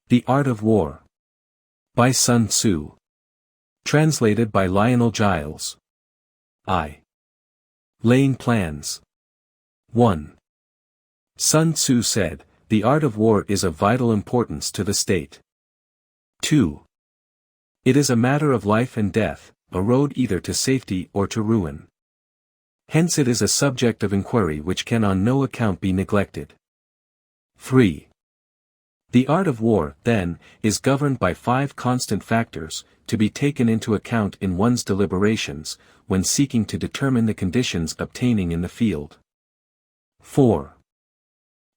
The Art of War. By Sun Tzu. Translated by Lionel Giles. Laying plans. 1. Sun Tzu said, "The art of war is of vital importance to the state." 2. It is a matter of life and death, a road either to safety or to ruin. Hence it is a subject of inquiry which can on no account be neglected. 3. The art of war, then, is governed by 5 constant factors, to be taken into account in one's deliberations, when seeking to determine the conditions obtaining in the field. 4.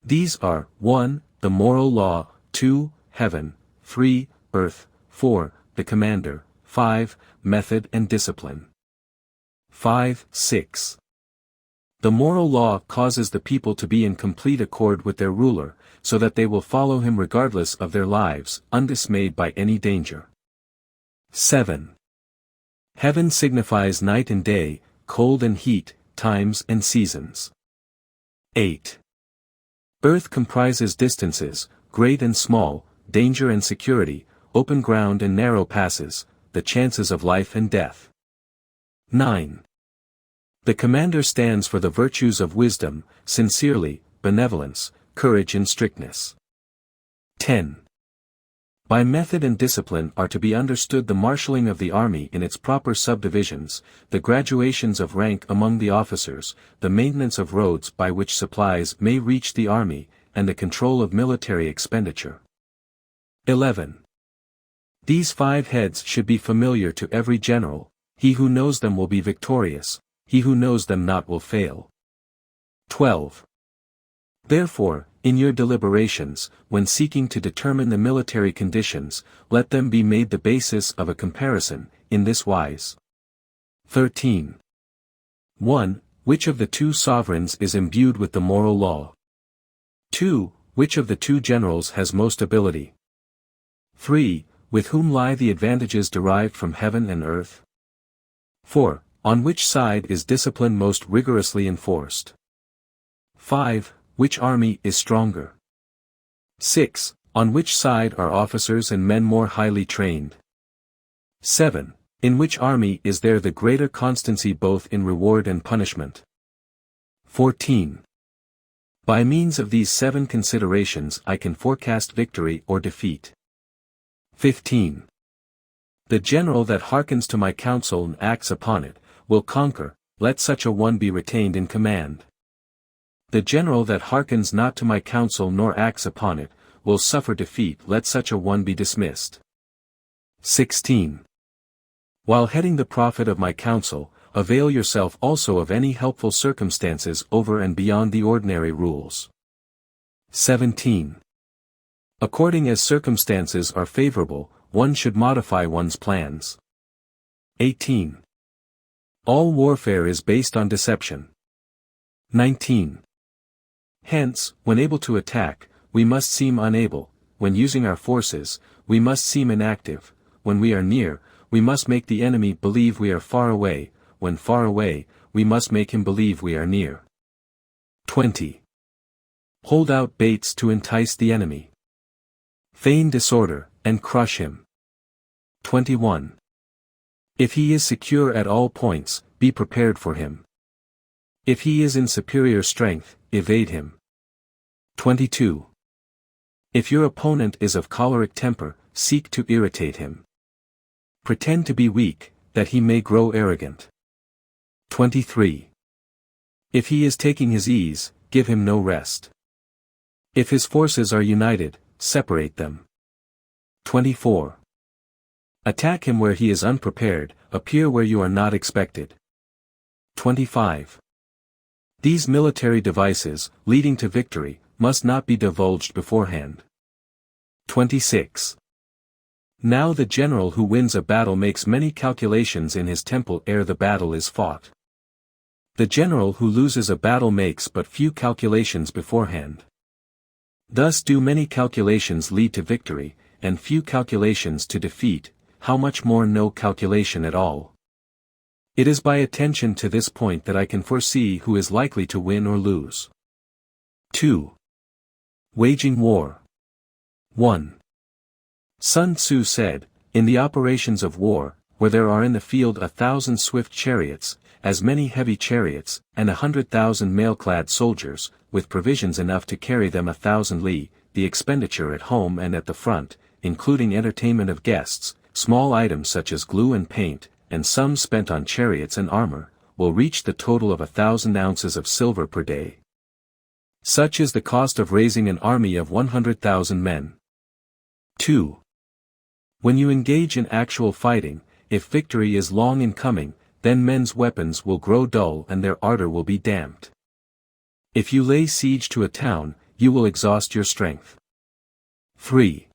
These are, 1. The moral law, 2. Heaven, 3. Earth, 4. The commander, 5. Method and discipline. 5. 6. The moral law causes the people to be in complete accord with their ruler, so that they will follow him regardless of their lives, undismayed by any danger. 7. Heaven signifies night and day, cold and heat, times and seasons. 8. Earth comprises distances, great and small, danger and security, open ground and narrow passes, the chances of life and death. 9. The commander stands for the virtues of wisdom, sincerely, benevolence, courage and strictness. 10. By method and discipline are to be understood the marshalling of the army in its proper subdivisions, the graduations of rank among the officers, the maintenance of roads by which supplies may reach the army, and the control of military expenditure. 11. These 5 heads should be familiar to every general. He who knows them will be victorious, he who knows them not will fail. 12. Therefore, in your deliberations, when seeking to determine the military conditions, let them be made the basis of a comparison, in this wise. 13. 1. Which of the 2 sovereigns is imbued with the moral law? 2. Which of the 2 generals has most ability? 3. With whom lie the advantages derived from heaven and earth? 4. On which side is discipline most rigorously enforced? 5. Which army is stronger? 6. On which side are officers and men more highly trained? 7. In which army is there the greater constancy both in reward and punishment? 14. By means of these 7 considerations I can forecast victory or defeat. 15. The general that hearkens to my counsel and acts upon it, will conquer, let such a one be retained in command. The general that hearkens not to my counsel nor acts upon it, will suffer defeat, let such a one be dismissed. 16. While heading the profit of my counsel, avail yourself also of any helpful circumstances over and beyond the ordinary rules. 17. According as circumstances are favorable, one should modify one's plans. 18. All warfare is based on deception. 19. Hence, when able to attack, we must seem unable; when using our forces, we must seem inactive; when we are near, we must make the enemy believe we are far away; when far away, we must make him believe we are near. 20. Hold out baits to entice the enemy. Feign disorder, and crush him. 21. If he is secure at all points, be prepared for him. If he is in superior strength, evade him. 22. If your opponent is of choleric temper, seek to irritate him. Pretend to be weak, that he may grow arrogant. 23. If he is taking his ease, give him no rest. If his forces are united, separate them. 24. Attack him where he is unprepared, appear where you are not expected. 25. These military devices, leading to victory, must not be divulged beforehand. 26. Now the general who wins a battle makes many calculations in his temple ere the battle is fought. The general who loses a battle makes but few calculations beforehand. Thus do many calculations lead to victory, and few calculations to defeat, how much more no calculation at all. It is by attention to this point that I can foresee who is likely to win or lose. 2. Waging war. 1. Sun Tzu said, "In the operations of war, where there are in the field 1,000 swift chariots, as many heavy chariots, and 100,000 mail-clad soldiers, with provisions enough to carry them 1,000 li, the expenditure at home and at the front, including entertainment of guests, small items such as glue and paint, and sums spent on chariots and armor, will reach the total of 1,000 ounces of silver per day. Such is the cost of raising an army of 100,000 men." 2. When you engage in actual fighting, if victory is long in coming, then men's weapons will grow dull and their ardor will be damped. If you lay siege to a town, you will exhaust your strength. 3.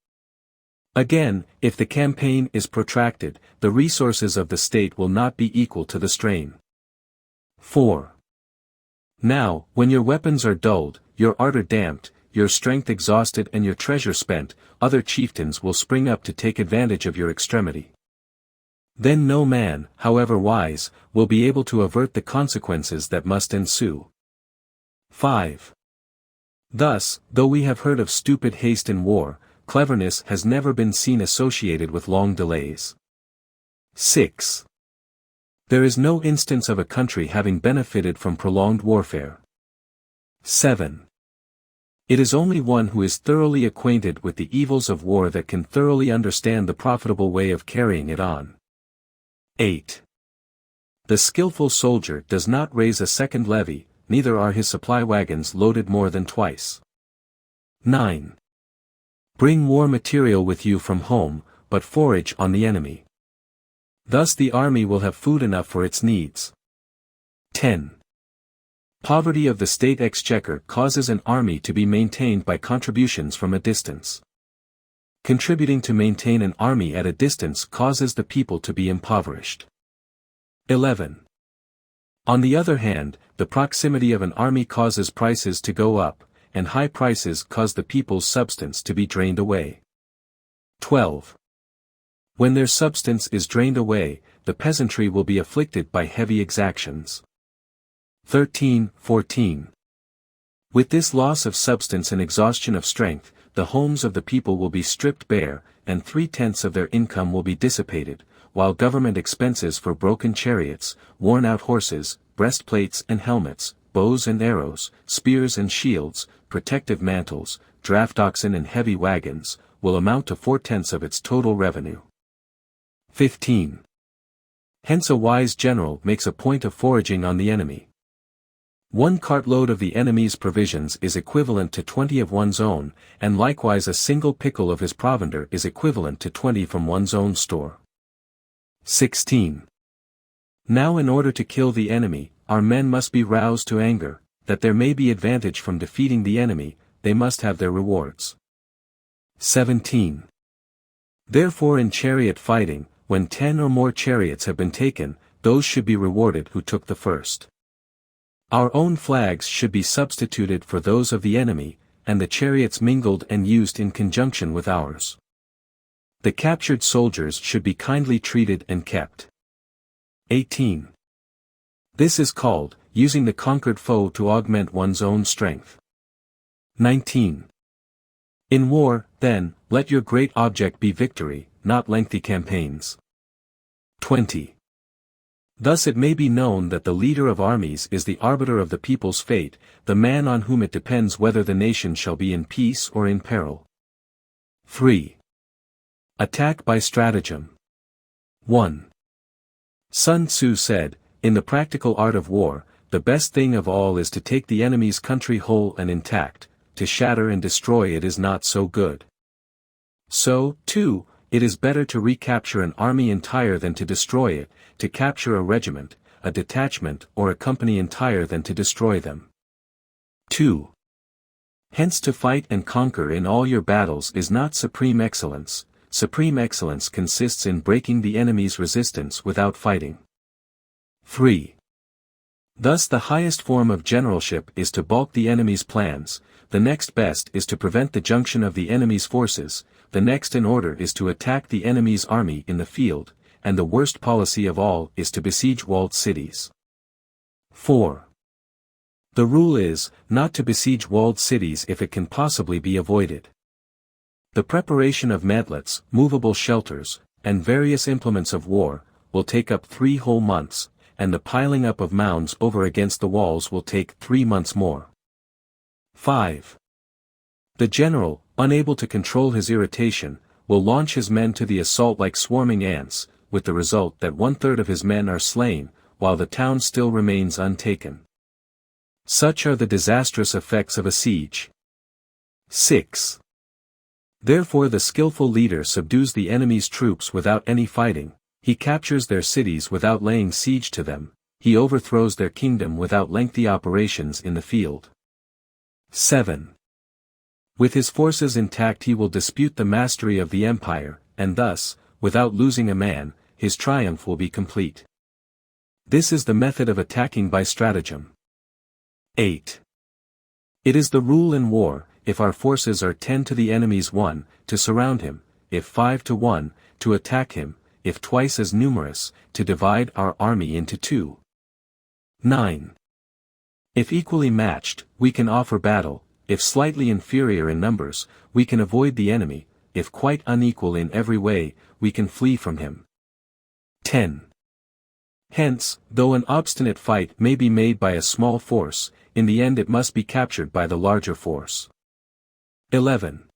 Again, if the campaign is protracted, the resources of the state will not be equal to the strain. 4. Now, when your weapons are dulled, your ardor damped, your strength exhausted and your treasure spent, other chieftains will spring up to take advantage of your extremity. Then no man, however wise, will be able to avert the consequences that must ensue. 5. Thus, though we have heard of stupid haste in war, cleverness has never been seen associated with long delays. 6. There is no instance of a country having benefited from prolonged warfare. 7. It is only one who is thoroughly acquainted with the evils of war that can thoroughly understand the profitable way of carrying it on. 8. The skillful soldier does not raise a second levy, neither are his supply wagons loaded more than twice. 9. Bring war material with you from home, but forage on the enemy. Thus the army will have food enough for its needs. 10. Poverty of the state exchequer causes an army to be maintained by contributions from a distance. Contributing to maintain an army at a distance causes the people to be impoverished. 11. On the other hand, the proximity of an army causes prices to go up, and high prices cause the people's substance to be drained away. 12. When their substance is drained away, the peasantry will be afflicted by heavy exactions. 13-14. With this loss of substance and exhaustion of strength, the homes of the people will be stripped bare, and 3/10 of their income will be dissipated, while government expenses for broken chariots, worn-out horses, breastplates and helmets, bows and arrows, spears and shields, protective mantles, draft oxen and heavy wagons, will amount to 4/10 of its total revenue. 15. Hence a wise general makes a point of foraging on the enemy. 1 cartload of the enemy's provisions is equivalent to 20 of one's own, and likewise a single pickle of his provender is equivalent to 20 from one's own store. 16. Now in order to kill the enemy, our men must be roused to anger, that there may be advantage from defeating the enemy, they must have their rewards. 17. Therefore in chariot fighting, when 10 or more chariots have been taken, those should be rewarded who took the first. Our own flags should be substituted for those of the enemy, and the chariots mingled and used in conjunction with ours. The captured soldiers should be kindly treated and kept. 18. This is called, using the conquered foe to augment one's own strength. 19. In war, then, let your great object be victory, not lengthy campaigns. 20. Thus it may be known that the leader of armies is the arbiter of the people's fate, the man on whom it depends whether the nation shall be in peace or in peril. 3. Attack by stratagem. 1. Sun Tzu said, "In the practical art of war, the best thing of all is to take the enemy's country whole and intact, to shatter and destroy it is not so good. So, too, it is better to recapture an army entire than to destroy it, to capture a regiment, a detachment or a company entire than to destroy them. 2. Hence to fight and conquer in all your battles is not supreme excellence. Supreme excellence consists in breaking the enemy's resistance without fighting. 3. Thus the highest form of generalship is to balk the enemy's plans, the next best is to prevent the junction of the enemy's forces, the next in order is to attack the enemy's army in the field, and the worst policy of all is to besiege walled cities. 4. The rule is, not to besiege walled cities if it can possibly be avoided. The preparation of mantlets, movable shelters, and various implements of war, will take up 3 whole months, and the piling up of mounds over against the walls will take 3 months more. 5. The general, unable to control his irritation, will launch his men to the assault like swarming ants, with the result that 1/3 of his men are slain, while the town still remains untaken. Such are the disastrous effects of a siege. 6. Therefore the skillful leader subdues the enemy's troops without any fighting, he captures their cities without laying siege to them, he overthrows their kingdom without lengthy operations in the field. 7. With his forces intact he will dispute the mastery of the empire, and thus, without losing a man, his triumph will be complete. This is the method of attacking by stratagem. 8. It is the rule in war, if our forces are 10 to the enemy's 1, to surround him, if 5 to 1, to attack him, if twice as numerous, to divide our army into 2. 9. If equally matched, we can offer battle, if slightly inferior in numbers, we can avoid the enemy, if quite unequal in every way, we can flee from him. 10. Hence, though an obstinate fight may be made by a small force, in the end it must be captured by the larger force. 11.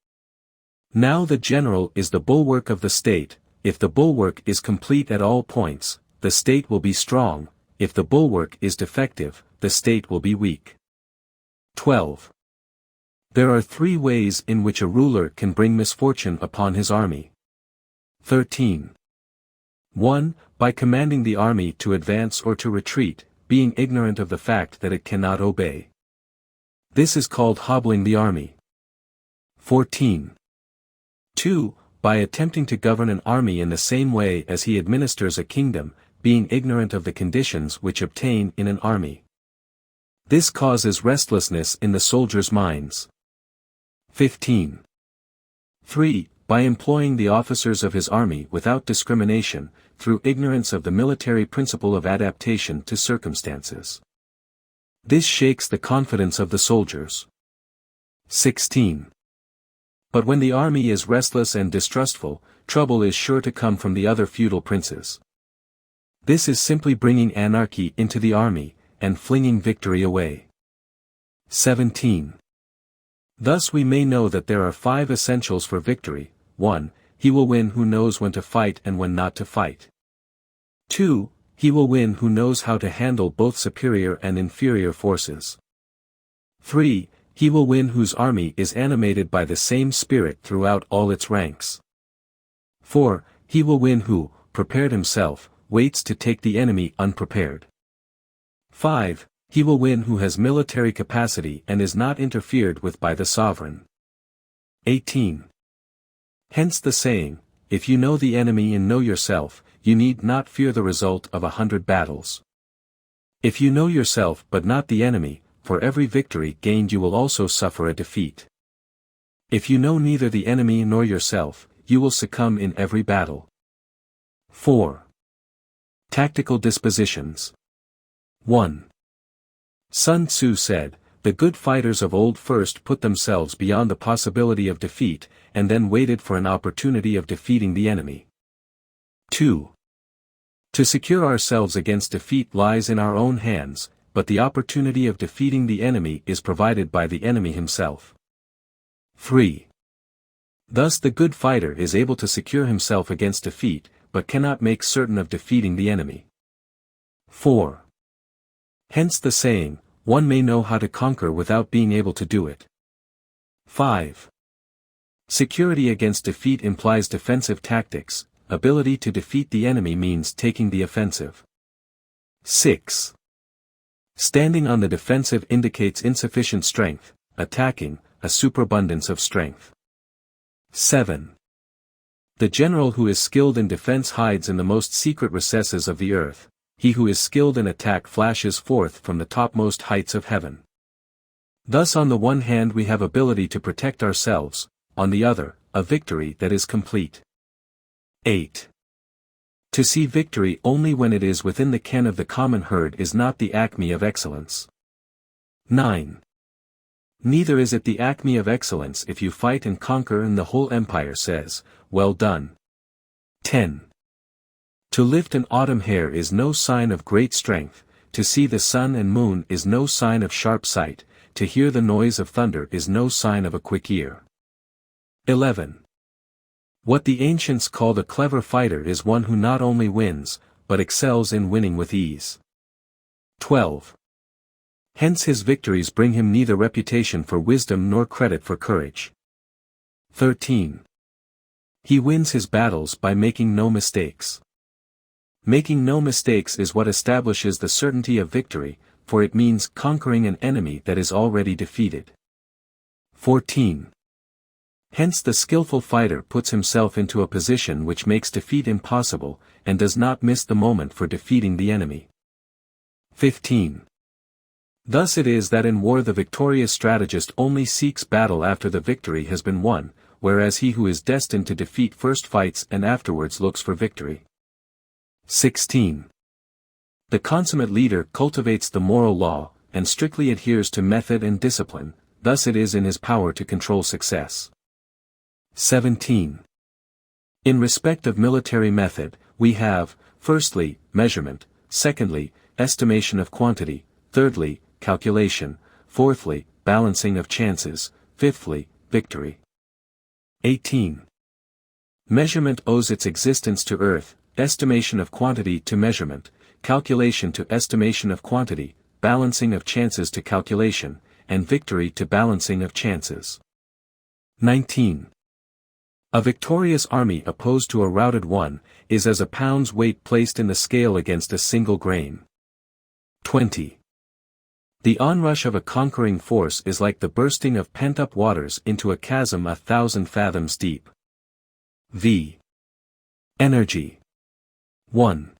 Now the general is the bulwark of the state, if the bulwark is complete at all points, the state will be strong, if the bulwark is defective, the state will be weak. 12. There are 3 ways in which a ruler can bring misfortune upon his army. 13. 1. By commanding the army to advance or to retreat, being ignorant of the fact that it cannot obey. This is called hobbling the army. 14. 2. By attempting to govern an army in the same way as he administers a kingdom, being ignorant of the conditions which obtain in an army. This causes restlessness in the soldiers' minds. 15. 3. By employing the officers of his army without discrimination, through ignorance of the military principle of adaptation to circumstances. This shakes the confidence of the soldiers. 16. But when the army is restless and distrustful, trouble is sure to come from the other feudal princes. This is simply bringing anarchy into the army, and flinging victory away. 17. Thus we may know that there are 5 essentials for victory. 1. He will win who knows when to fight and when not to fight. 2. He will win who knows how to handle both superior and inferior forces. 3. He will win whose army is animated by the same spirit throughout all its ranks. 4. He will win who, prepared himself, waits to take the enemy unprepared. 5. He will win who has military capacity and is not interfered with by the sovereign. 18. Hence the saying, if you know the enemy and know yourself, you need not fear the result of 100 battles. If you know yourself but not the enemy, for every victory gained you will also suffer a defeat. If you know neither the enemy nor yourself, you will succumb in every battle. 4. Tactical dispositions. 1. Sun Tzu said, the good fighters of old first put themselves beyond the possibility of defeat, and then waited for an opportunity of defeating the enemy. 2. To secure ourselves against defeat lies in our own hands, but the opportunity of defeating the enemy is provided by the enemy himself. 3. Thus the good fighter is able to secure himself against defeat, but cannot make certain of defeating the enemy. 4. Hence the saying, one may know how to conquer without being able to do it. 5. Security against defeat implies defensive tactics, ability to defeat the enemy means taking the offensive. 6. Standing on the defensive indicates insufficient strength, attacking, a superabundance of strength. 7. The general who is skilled in defense hides in the most secret recesses of the earth, he who is skilled in attack flashes forth from the topmost heights of heaven. Thus on the one hand we have ability to protect ourselves, on the other, a victory that is complete. 8. To see victory only when it is within the ken of the common herd is not the acme of excellence. 9. Neither is it the acme of excellence if you fight and conquer and the whole empire says, "Well done." 10. To lift an autumn hair is no sign of great strength, to see the sun and moon is no sign of sharp sight, to hear the noise of thunder is no sign of a quick ear. 11. What the ancients called a clever fighter is one who not only wins, but excels in winning with ease. 12. Hence his victories bring him neither reputation for wisdom nor credit for courage. 13. He wins his battles by making no mistakes. Making no mistakes is what establishes the certainty of victory, for it means conquering an enemy that is already defeated. 14. Hence the skillful fighter puts himself into a position which makes defeat impossible, and does not miss the moment for defeating the enemy. 15. Thus it is that in war the victorious strategist only seeks battle after the victory has been won, whereas he who is destined to defeat first fights and afterwards looks for victory. 16. The consummate leader cultivates the moral law, and strictly adheres to method and discipline, thus it is in his power to control success. 17. In respect of military method, we have, firstly, measurement, secondly, estimation of quantity, thirdly, calculation, fourthly, balancing of chances, fifthly, victory. 18. Measurement owes its existence to earth, estimation of quantity to measurement, calculation to estimation of quantity, balancing of chances to calculation, and victory to balancing of chances. 19. A victorious army opposed to a routed one, is as a pound's weight placed in the scale against a single grain. 20. The onrush of a conquering force is like the bursting of pent-up waters into a chasm 1,000 fathoms deep. V. Energy. 1.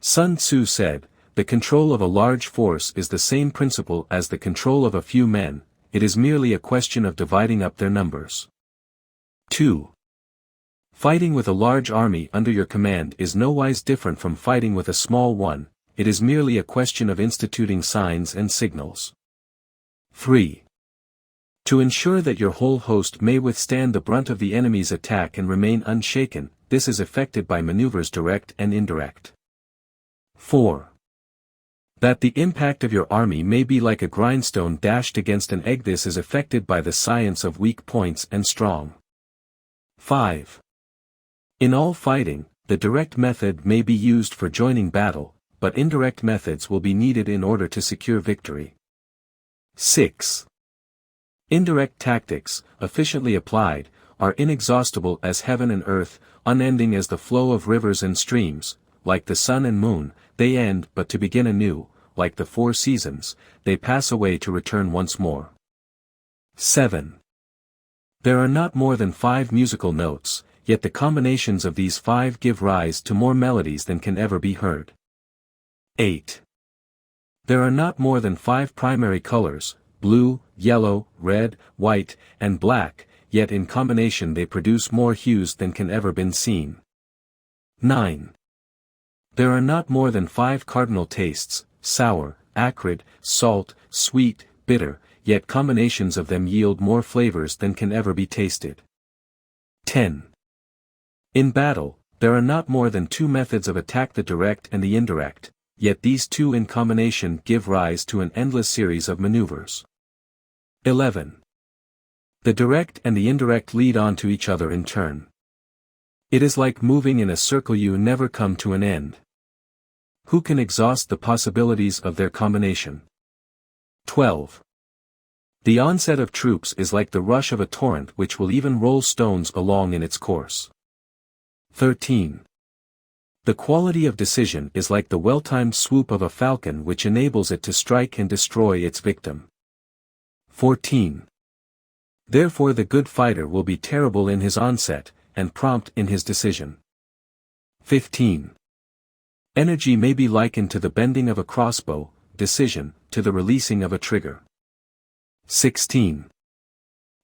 Sun Tzu said, "The control of a large force is the same principle as the control of a few men, it is merely a question of dividing up their numbers." 2. Fighting with a large army under your command is nowise different from fighting with a small one, it is merely a question of instituting signs and signals. 3. To ensure that your whole host may withstand the brunt of the enemy's attack and remain unshaken, this is effected by maneuvers direct and indirect. 4. That the impact of your army may be like a grindstone dashed against an egg, this is effected by the science of weak points and strong. 5. In all fighting, the direct method may be used for joining battle, but indirect methods will be needed in order to secure victory. 6. Indirect tactics, efficiently applied, are inexhaustible as heaven and earth, unending as the flow of rivers and streams, like the sun and moon, they end but to begin anew, like the 4 seasons, they pass away to return once more. 7. There are not more than 5 musical notes, yet the combinations of these 5 give rise to more melodies than can ever be heard. 8. There are not more than 5 primary colors, blue, yellow, red, white, and black, yet in combination they produce more hues than can ever been seen. 9. There are not more than 5 cardinal tastes, sour, acrid, salt, sweet, bitter, yet combinations of them yield more flavors than can ever be tasted. 10. In battle, there are not more than 2 methods of attack, the direct and the indirect, yet these 2 in combination give rise to an endless series of maneuvers. 11. The direct and the indirect lead on to each other in turn. It is like moving in a circle, you never come to an end. Who can exhaust the possibilities of their combination? 12. The onset of troops is like the rush of a torrent which will even roll stones along in its course. 13. The quality of decision is like the well-timed swoop of a falcon which enables it to strike and destroy its victim. 14. Therefore the good fighter will be terrible in his onset, and prompt in his decision. 15. Energy may be likened to the bending of a crossbow, decision, to the releasing of a trigger. 16.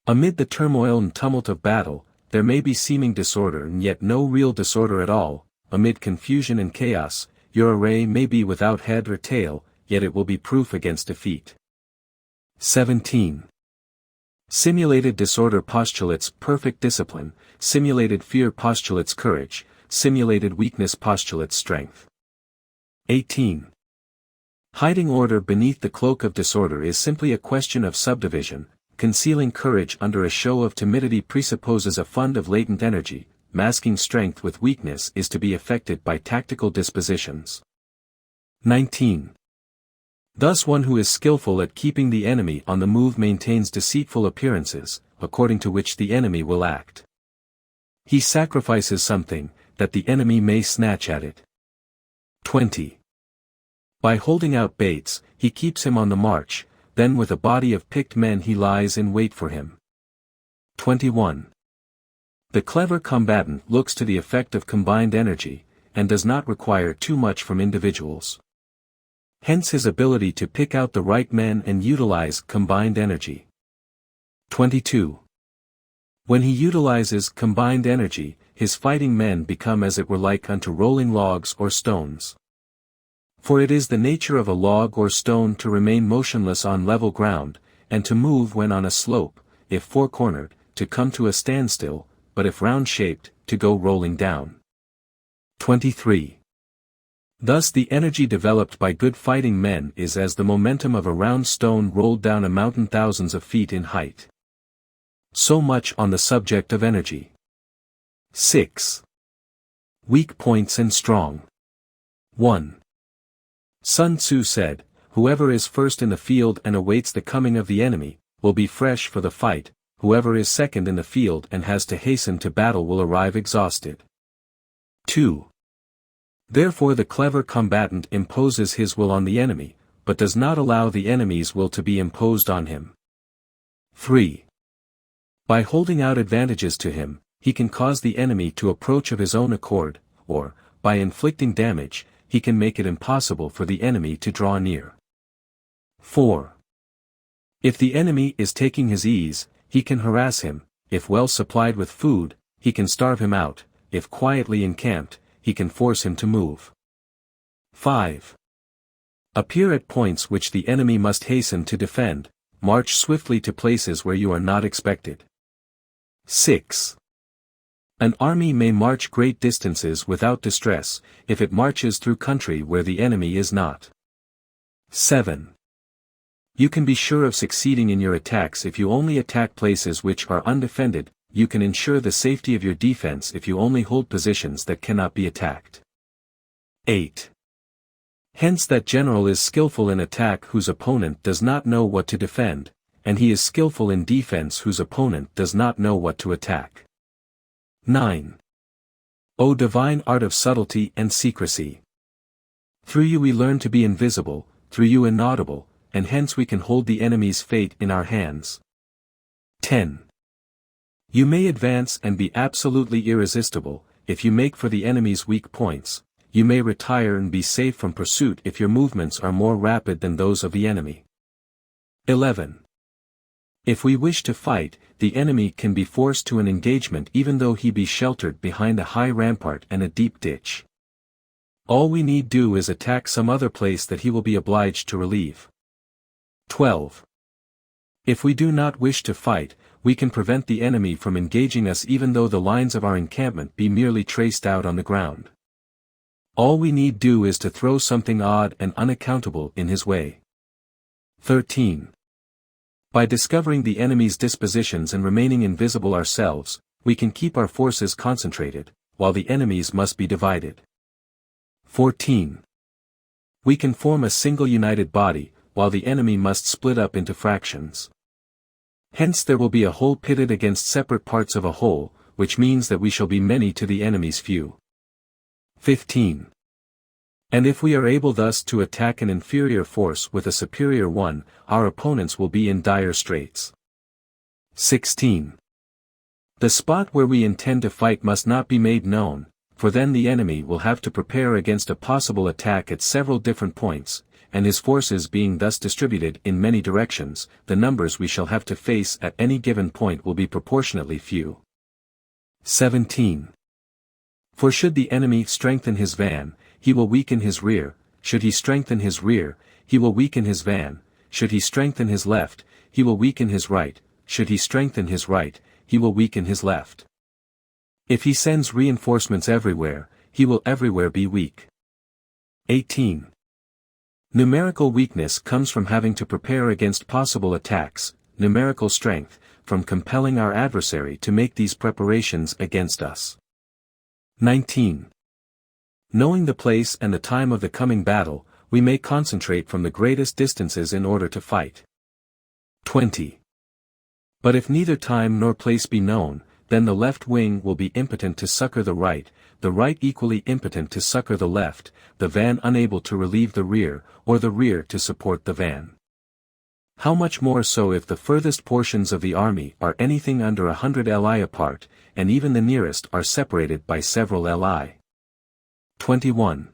Amid the turmoil and tumult of battle, there may be seeming disorder and yet no real disorder at all. Amid confusion and chaos, your array may be without head or tail, yet it will be proof against defeat. 17. Simulated disorder postulates perfect discipline, simulated fear postulates courage, simulated weakness postulates strength. 18. Hiding order beneath the cloak of disorder is simply a question of subdivision. Concealing courage under a show of timidity presupposes a fund of latent energy. Masking strength with weakness is to be effected by tactical dispositions. 19. Thus one who is skillful at keeping the enemy on the move maintains deceitful appearances, according to which the enemy will act. He sacrifices something, that the enemy may snatch at it. 20. By holding out baits, he keeps him on the march, then with a body of picked men he lies in wait for him. 21. The clever combatant looks to the effect of combined energy, and does not require too much from individuals. Hence his ability to pick out the right men and utilize combined energy. 22. When he utilizes combined energy, his fighting men become as it were like unto rolling logs or stones. For it is the nature of a log or stone to remain motionless on level ground, and to move when on a slope, if four-cornered, to come to a standstill, but if round-shaped, to go rolling down. 23. Thus the energy developed by good fighting men is as the momentum of a round stone rolled down a mountain thousands of feet in height. So much on the subject of energy. 6. Weak points and strong. 1. Sun Tzu said, "Whoever is first in the field and awaits the coming of the enemy, will be fresh for the fight. Whoever is second in the field and has to hasten to battle will arrive exhausted." 2. Therefore the clever combatant imposes his will on the enemy, but does not allow the enemy's will to be imposed on him. 3. By holding out advantages to him, he can cause the enemy to approach of his own accord, or, by inflicting damage, he can make it impossible for the enemy to draw near. 4. If the enemy is taking his ease, he can harass him. If well supplied with food, he can starve him out. If quietly encamped, he can force him to move. 5. Appear at points which the enemy must hasten to defend. March swiftly to places where you are not expected. 6. An army may march great distances without distress, if it marches through country where the enemy is not. 7. You can be sure of succeeding in your attacks if you only attack places which are undefended. You can ensure the safety of your defense if you only hold positions that cannot be attacked. 8. Hence that general is skillful in attack whose opponent does not know what to defend, and he is skillful in defense whose opponent does not know what to attack. 9. O divine art of subtlety and secrecy! Through you we learn to be invisible, through you inaudible, and hence we can hold the enemy's fate in our hands. 10. You may advance and be absolutely irresistible, if you make for the enemy's weak points. You may retire and be safe from pursuit if your movements are more rapid than those of the enemy. 11. If we wish to fight, the enemy can be forced to an engagement even though he be sheltered behind a high rampart and a deep ditch. All we need do is attack some other place that he will be obliged to relieve. 12. If we do not wish to fight, we can prevent the enemy from engaging us even though the lines of our encampment be merely traced out on the ground. All we need do is to throw something odd and unaccountable in his way. 13. By discovering the enemy's dispositions and remaining invisible ourselves, we can keep our forces concentrated, while the enemy's must be divided. 14. We can form a single united body, while the enemy must split up into fractions. Hence there will be a whole pitted against separate parts of a whole, which means that we shall be many to the enemy's few. 15. And if we are able thus to attack an inferior force with a superior one, our opponents will be in dire straits. 16. The spot where we intend to fight must not be made known, for then the enemy will have to prepare against a possible attack at several different points, and his forces being thus distributed in many directions, the numbers we shall have to face at any given point will be proportionately few. 17. For should the enemy strengthen his van, he will weaken his rear. Should he strengthen his rear, he will weaken his van. Should he strengthen his left, he will weaken his right; should he strengthen his right, he will weaken his left. If he sends reinforcements everywhere, he will everywhere be weak. 18. Numerical weakness comes from having to prepare against possible attacks, numerical strength, from compelling our adversary to make these preparations against us. 19. Knowing the place and the time of the coming battle, we may concentrate from the greatest distances in order to fight. 20. But if neither time nor place be known, then the left wing will be impotent to succor the right equally impotent to succor the left, the van unable to relieve the rear, or the rear to support the van. How much more so if the furthest portions of the army are anything under 100 li apart, and even the nearest are separated by several li. 21.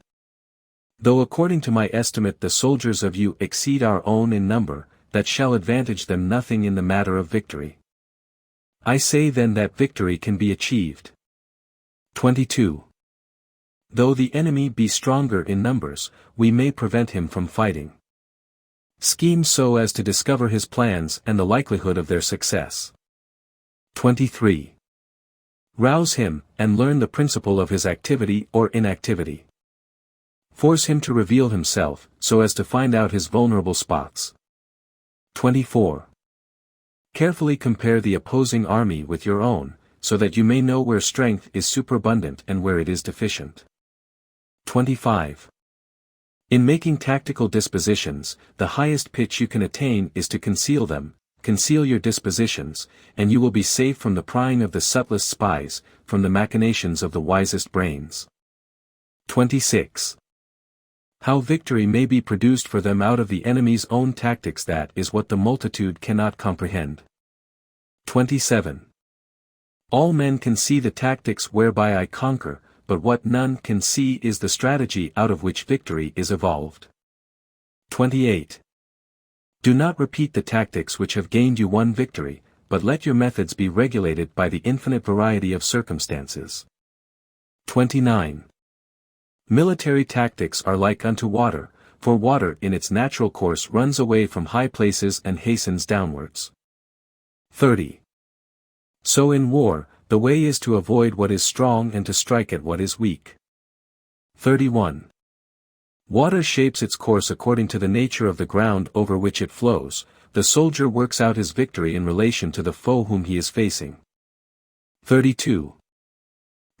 Though according to my estimate the soldiers of you exceed our own in number, that shall advantage them nothing in the matter of victory. I say then that victory can be achieved. 22. Though the enemy be stronger in numbers, we may prevent him from fighting. Scheme so as to discover his plans and the likelihood of their success. 23. Rouse him, and learn the principle of his activity or inactivity. Force him to reveal himself, so as to find out his vulnerable spots. 24. Carefully compare the opposing army with your own, so that you may know where strength is superabundant and where it is deficient. 25. In making tactical dispositions, the highest pitch you can attain is to conceal them. Conceal your dispositions, and you will be safe from the prying of the subtlest spies, from the machinations of the wisest brains. 26. How victory may be produced for them out of the enemy's own tactics, that is what the multitude cannot comprehend. 27. All men can see the tactics whereby I conquer, but what none can see is the strategy out of which victory is evolved. 28. Do not repeat the tactics which have gained you one victory, but let your methods be regulated by the infinite variety of circumstances. 29. Military tactics are like unto water, for water in its natural course runs away from high places and hastens downwards. 30. So in war, the way is to avoid what is strong and to strike at what is weak. 31. Water shapes its course according to the nature of the ground over which it flows. The soldier works out his victory in relation to the foe whom he is facing. 32.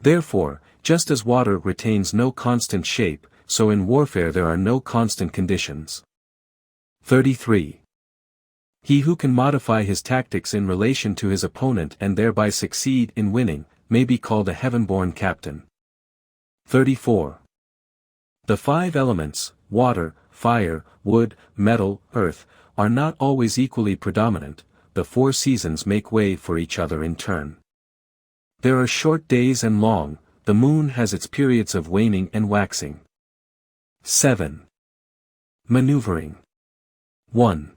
Therefore, just as water retains no constant shape, so in warfare there are no constant conditions. 33. He who can modify his tactics in relation to his opponent and thereby succeed in winning, may be called a heaven-born captain. 34. The five elements, water, fire, wood, metal, earth, are not always equally predominant. The four seasons make way for each other in turn. There are short days and long, the moon has its periods of waning and waxing. 7. Maneuvering. 1.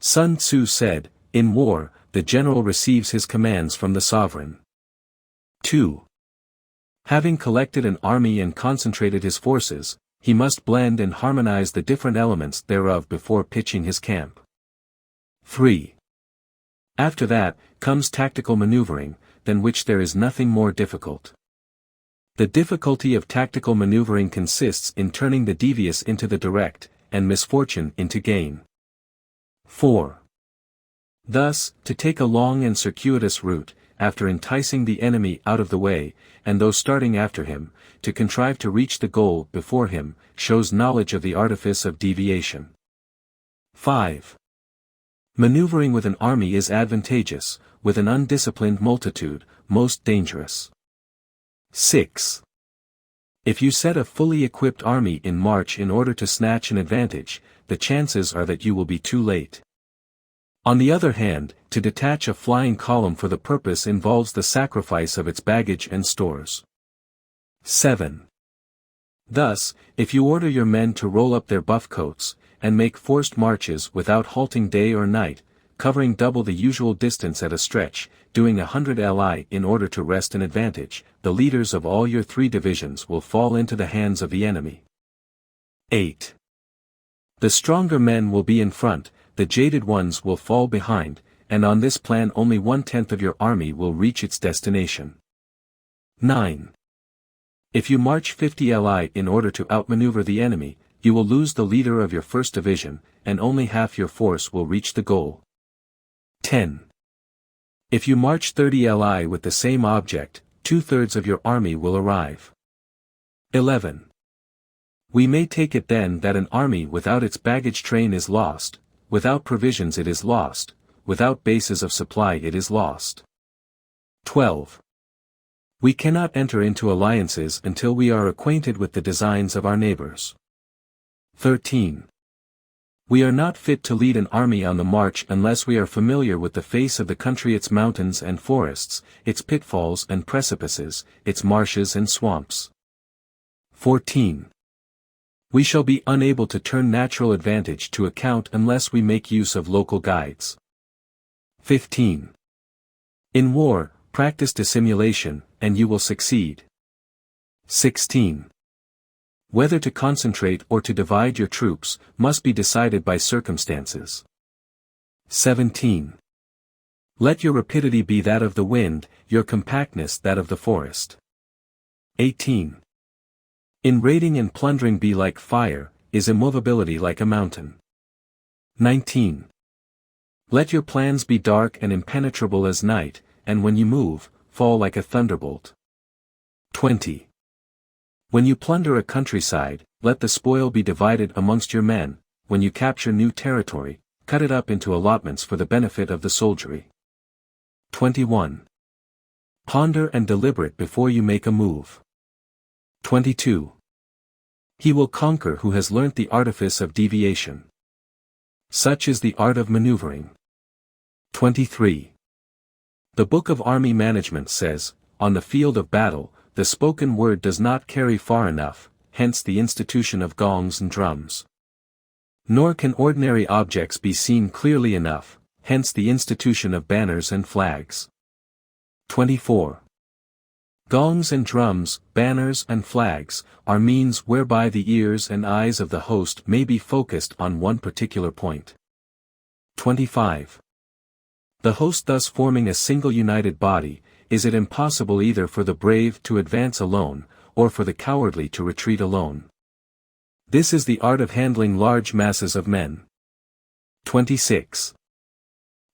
Sun Tzu said, in war, the general receives his commands from the sovereign. 2. Having collected an army and concentrated his forces, he must blend and harmonize the different elements thereof before pitching his camp. 3. After that, comes tactical maneuvering, than which there is nothing more difficult. The difficulty of tactical maneuvering consists in turning the devious into the direct, and misfortune into gain. 4. Thus, to take a long and circuitous route, after enticing the enemy out of the way, and though starting after him, to contrive to reach the goal before him, shows knowledge of the artifice of deviation. 5. Maneuvering with an army is advantageous, with an undisciplined multitude, most dangerous. 6. If you set a fully equipped army in march in order to snatch an advantage, the chances are that you will be too late. On the other hand, to detach a flying column for the purpose involves the sacrifice of its baggage and stores. 7. Thus, if you order your men to roll up their buff coats, and make forced marches without halting day or night, covering double the usual distance at a stretch, doing 100 li in order to wrest an advantage, the leaders of all your 3 divisions will fall into the hands of the enemy. 8. The stronger men will be in front, the jaded ones will fall behind, and on this plan only 1/10 of your army will reach its destination. 9. If you march 50 li in order to outmaneuver the enemy, you will lose the leader of your first division, and only half your force will reach the goal. 10. If you march 30 li with the same object, 2/3 of your army will arrive. 11. We may take it then that an army without its baggage train is lost, without provisions it is lost, without bases of supply it is lost. 12. We cannot enter into alliances until we are acquainted with the designs of our neighbors. 13. We are not fit to lead an army on the march unless we are familiar with the face of the country, its mountains and forests, its pitfalls and precipices, its marshes and swamps. 14. We shall be unable to turn natural advantage to account unless we make use of local guides. 15. In war, practice dissimulation, and you will succeed. 16. Whether to concentrate or to divide your troops must be decided by circumstances. 17. Let your rapidity be that of the wind, your compactness that of the forest. 18. In raiding and plundering be like fire, is immovability like a mountain. 19. Let your plans be dark and impenetrable as night, and when you move, fall like a thunderbolt. 20. When you plunder a countryside, let the spoil be divided amongst your men, when you capture new territory, cut it up into allotments for the benefit of the soldiery. 21. Ponder and deliberate before you make a move. 22. He will conquer who has learnt the artifice of deviation. Such is the art of maneuvering. 23. The Book of Army Management says, on the field of battle, the spoken word does not carry far enough, hence the institution of gongs and drums. Nor can ordinary objects be seen clearly enough, hence the institution of banners and flags. 24. Gongs and drums, banners and flags, are means whereby the ears and eyes of the host may be focused on one particular point. 25. The host thus forming a single united body, is it impossible either for the brave to advance alone, or for the cowardly to retreat alone. This is the art of handling large masses of men. 26.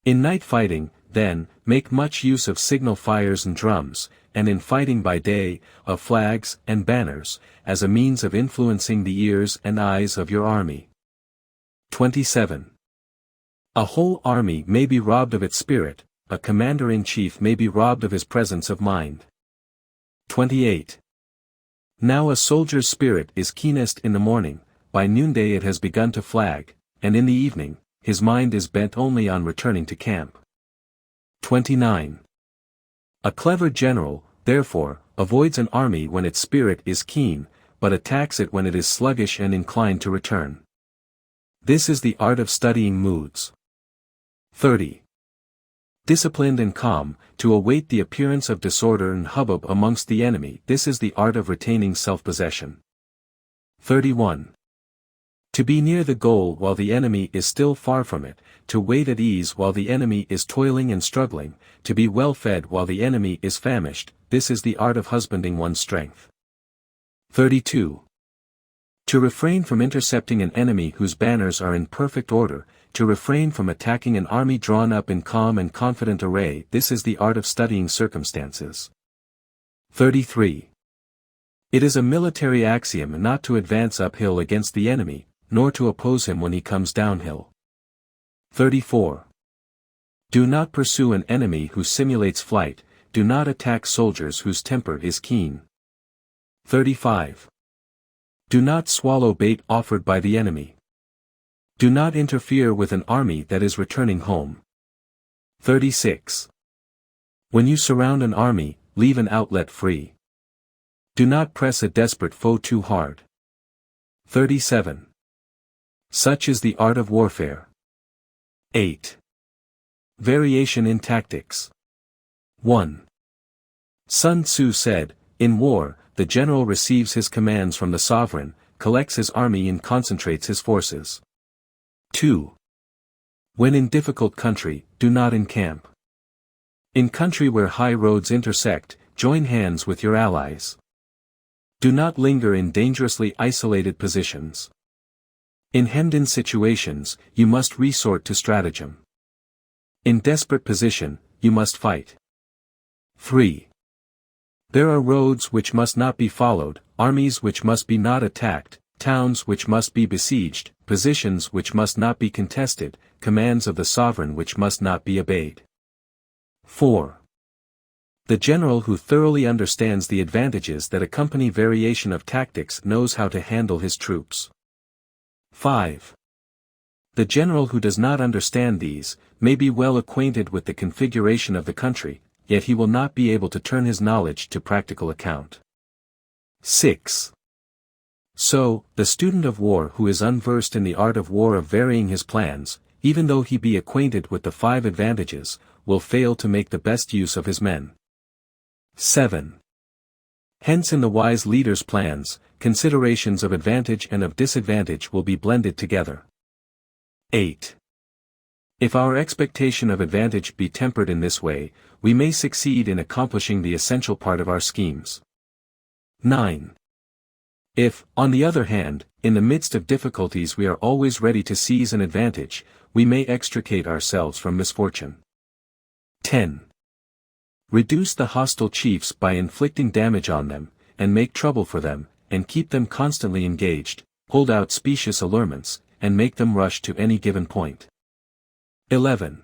In night fighting, then, make much use of signal fires and drums, and in fighting by day, of flags and banners, as a means of influencing the ears and eyes of your army. 27. A whole army may be robbed of its spirit, a commander-in-chief may be robbed of his presence of mind. 28. Now a soldier's spirit is keenest in the morning, by noonday it has begun to flag, and in the evening, his mind is bent only on returning to camp. 29. A clever general, therefore, avoids an army when its spirit is keen, but attacks it when it is sluggish and inclined to return. This is the art of studying moods. 30. Disciplined and calm, to await the appearance of disorder and hubbub amongst the enemy, this is the art of retaining self-possession. 31. To be near the goal while the enemy is still far from it, to wait at ease while the enemy is toiling and struggling, to be well fed while the enemy is famished, this is the art of husbanding one's strength. 32. To refrain from intercepting an enemy whose banners are in perfect order, to refrain from attacking an army drawn up in calm and confident array, this is the art of studying circumstances. 33. It is a military axiom not to advance uphill against the enemy, nor to oppose him when he comes downhill. 34. Do not pursue an enemy who simulates flight, do not attack soldiers whose temper is keen. 35. Do not swallow bait offered by the enemy. Do not interfere with an army that is returning home. 36. When you surround an army, leave an outlet free. Do not press a desperate foe too hard. 37. Such is the art of warfare. 8. Variation in tactics. 1. Sun Tzu said, in war, the general receives his commands from the sovereign, collects his army and concentrates his forces. 2. When in difficult country, do not encamp. In country where high roads intersect, join hands with your allies. Do not linger in dangerously isolated positions. In hemmed-in situations, you must resort to stratagem. In desperate position, you must fight. 3. There are roads which must not be followed, armies which must be not attacked, towns which must be besieged, positions which must not be contested, commands of the sovereign which must not be obeyed. 4. The general who thoroughly understands the advantages that accompany variation of tactics knows how to handle his troops. 5. The general who does not understand these, may be well acquainted with the configuration of the country, yet he will not be able to turn his knowledge to practical account. 6. So, the student of war who is unversed in the art of war of varying his plans, even though he be acquainted with the 5 advantages, will fail to make the best use of his men. 7. Hence in the wise leader's plans, considerations of advantage and of disadvantage will be blended together. 8. If our expectation of advantage be tempered in this way, we may succeed in accomplishing the essential part of our schemes. 9. If, on the other hand, in the midst of difficulties we are always ready to seize an advantage, we may extricate ourselves from misfortune. 10. Reduce the hostile chiefs by inflicting damage on them, and make trouble for them, and keep them constantly engaged, hold out specious allurements, and make them rush to any given point. 11.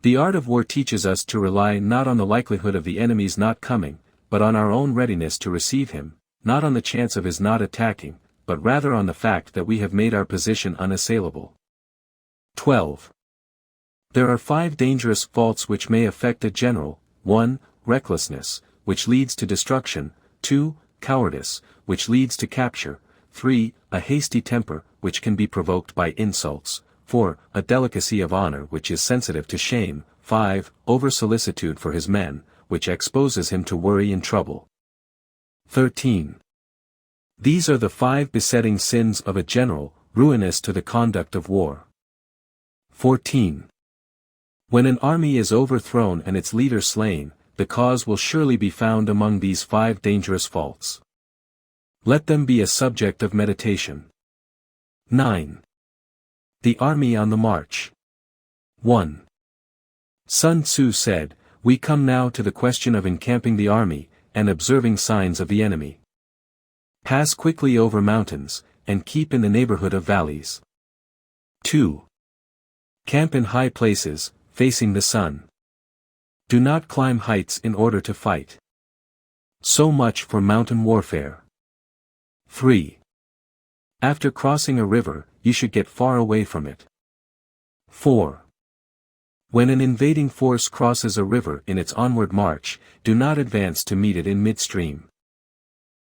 The art of war teaches us to rely not on the likelihood of the enemy's not coming, but on our own readiness to receive him, not on the chance of his not attacking, but rather on the fact that we have made our position unassailable. 12. There are 5 dangerous faults which may affect a general. 1. Recklessness, which leads to destruction. 2. Cowardice, which leads to capture. 3. A hasty temper, which can be provoked by insults. 4. A delicacy of honor which is sensitive to shame. 5. Over-solicitude for his men, which exposes him to worry and trouble. 13. These are the 5 besetting sins of a general, ruinous to the conduct of war. 14. When an army is overthrown and its leader slain, the cause will surely be found among these 5 dangerous faults. Let them be a subject of meditation. 9. The army on the march. 1. Sun Tzu said, "We come now to the question of encamping the army, and observing signs of the enemy. Pass quickly over mountains, and keep in the neighborhood of valleys. 2. Camp in high places, facing the sun. Do not climb heights in order to fight. So much for mountain warfare. 3. After crossing a river, you should get far away from it. 4. When an invading force crosses a river in its onward march, do not advance to meet it in midstream.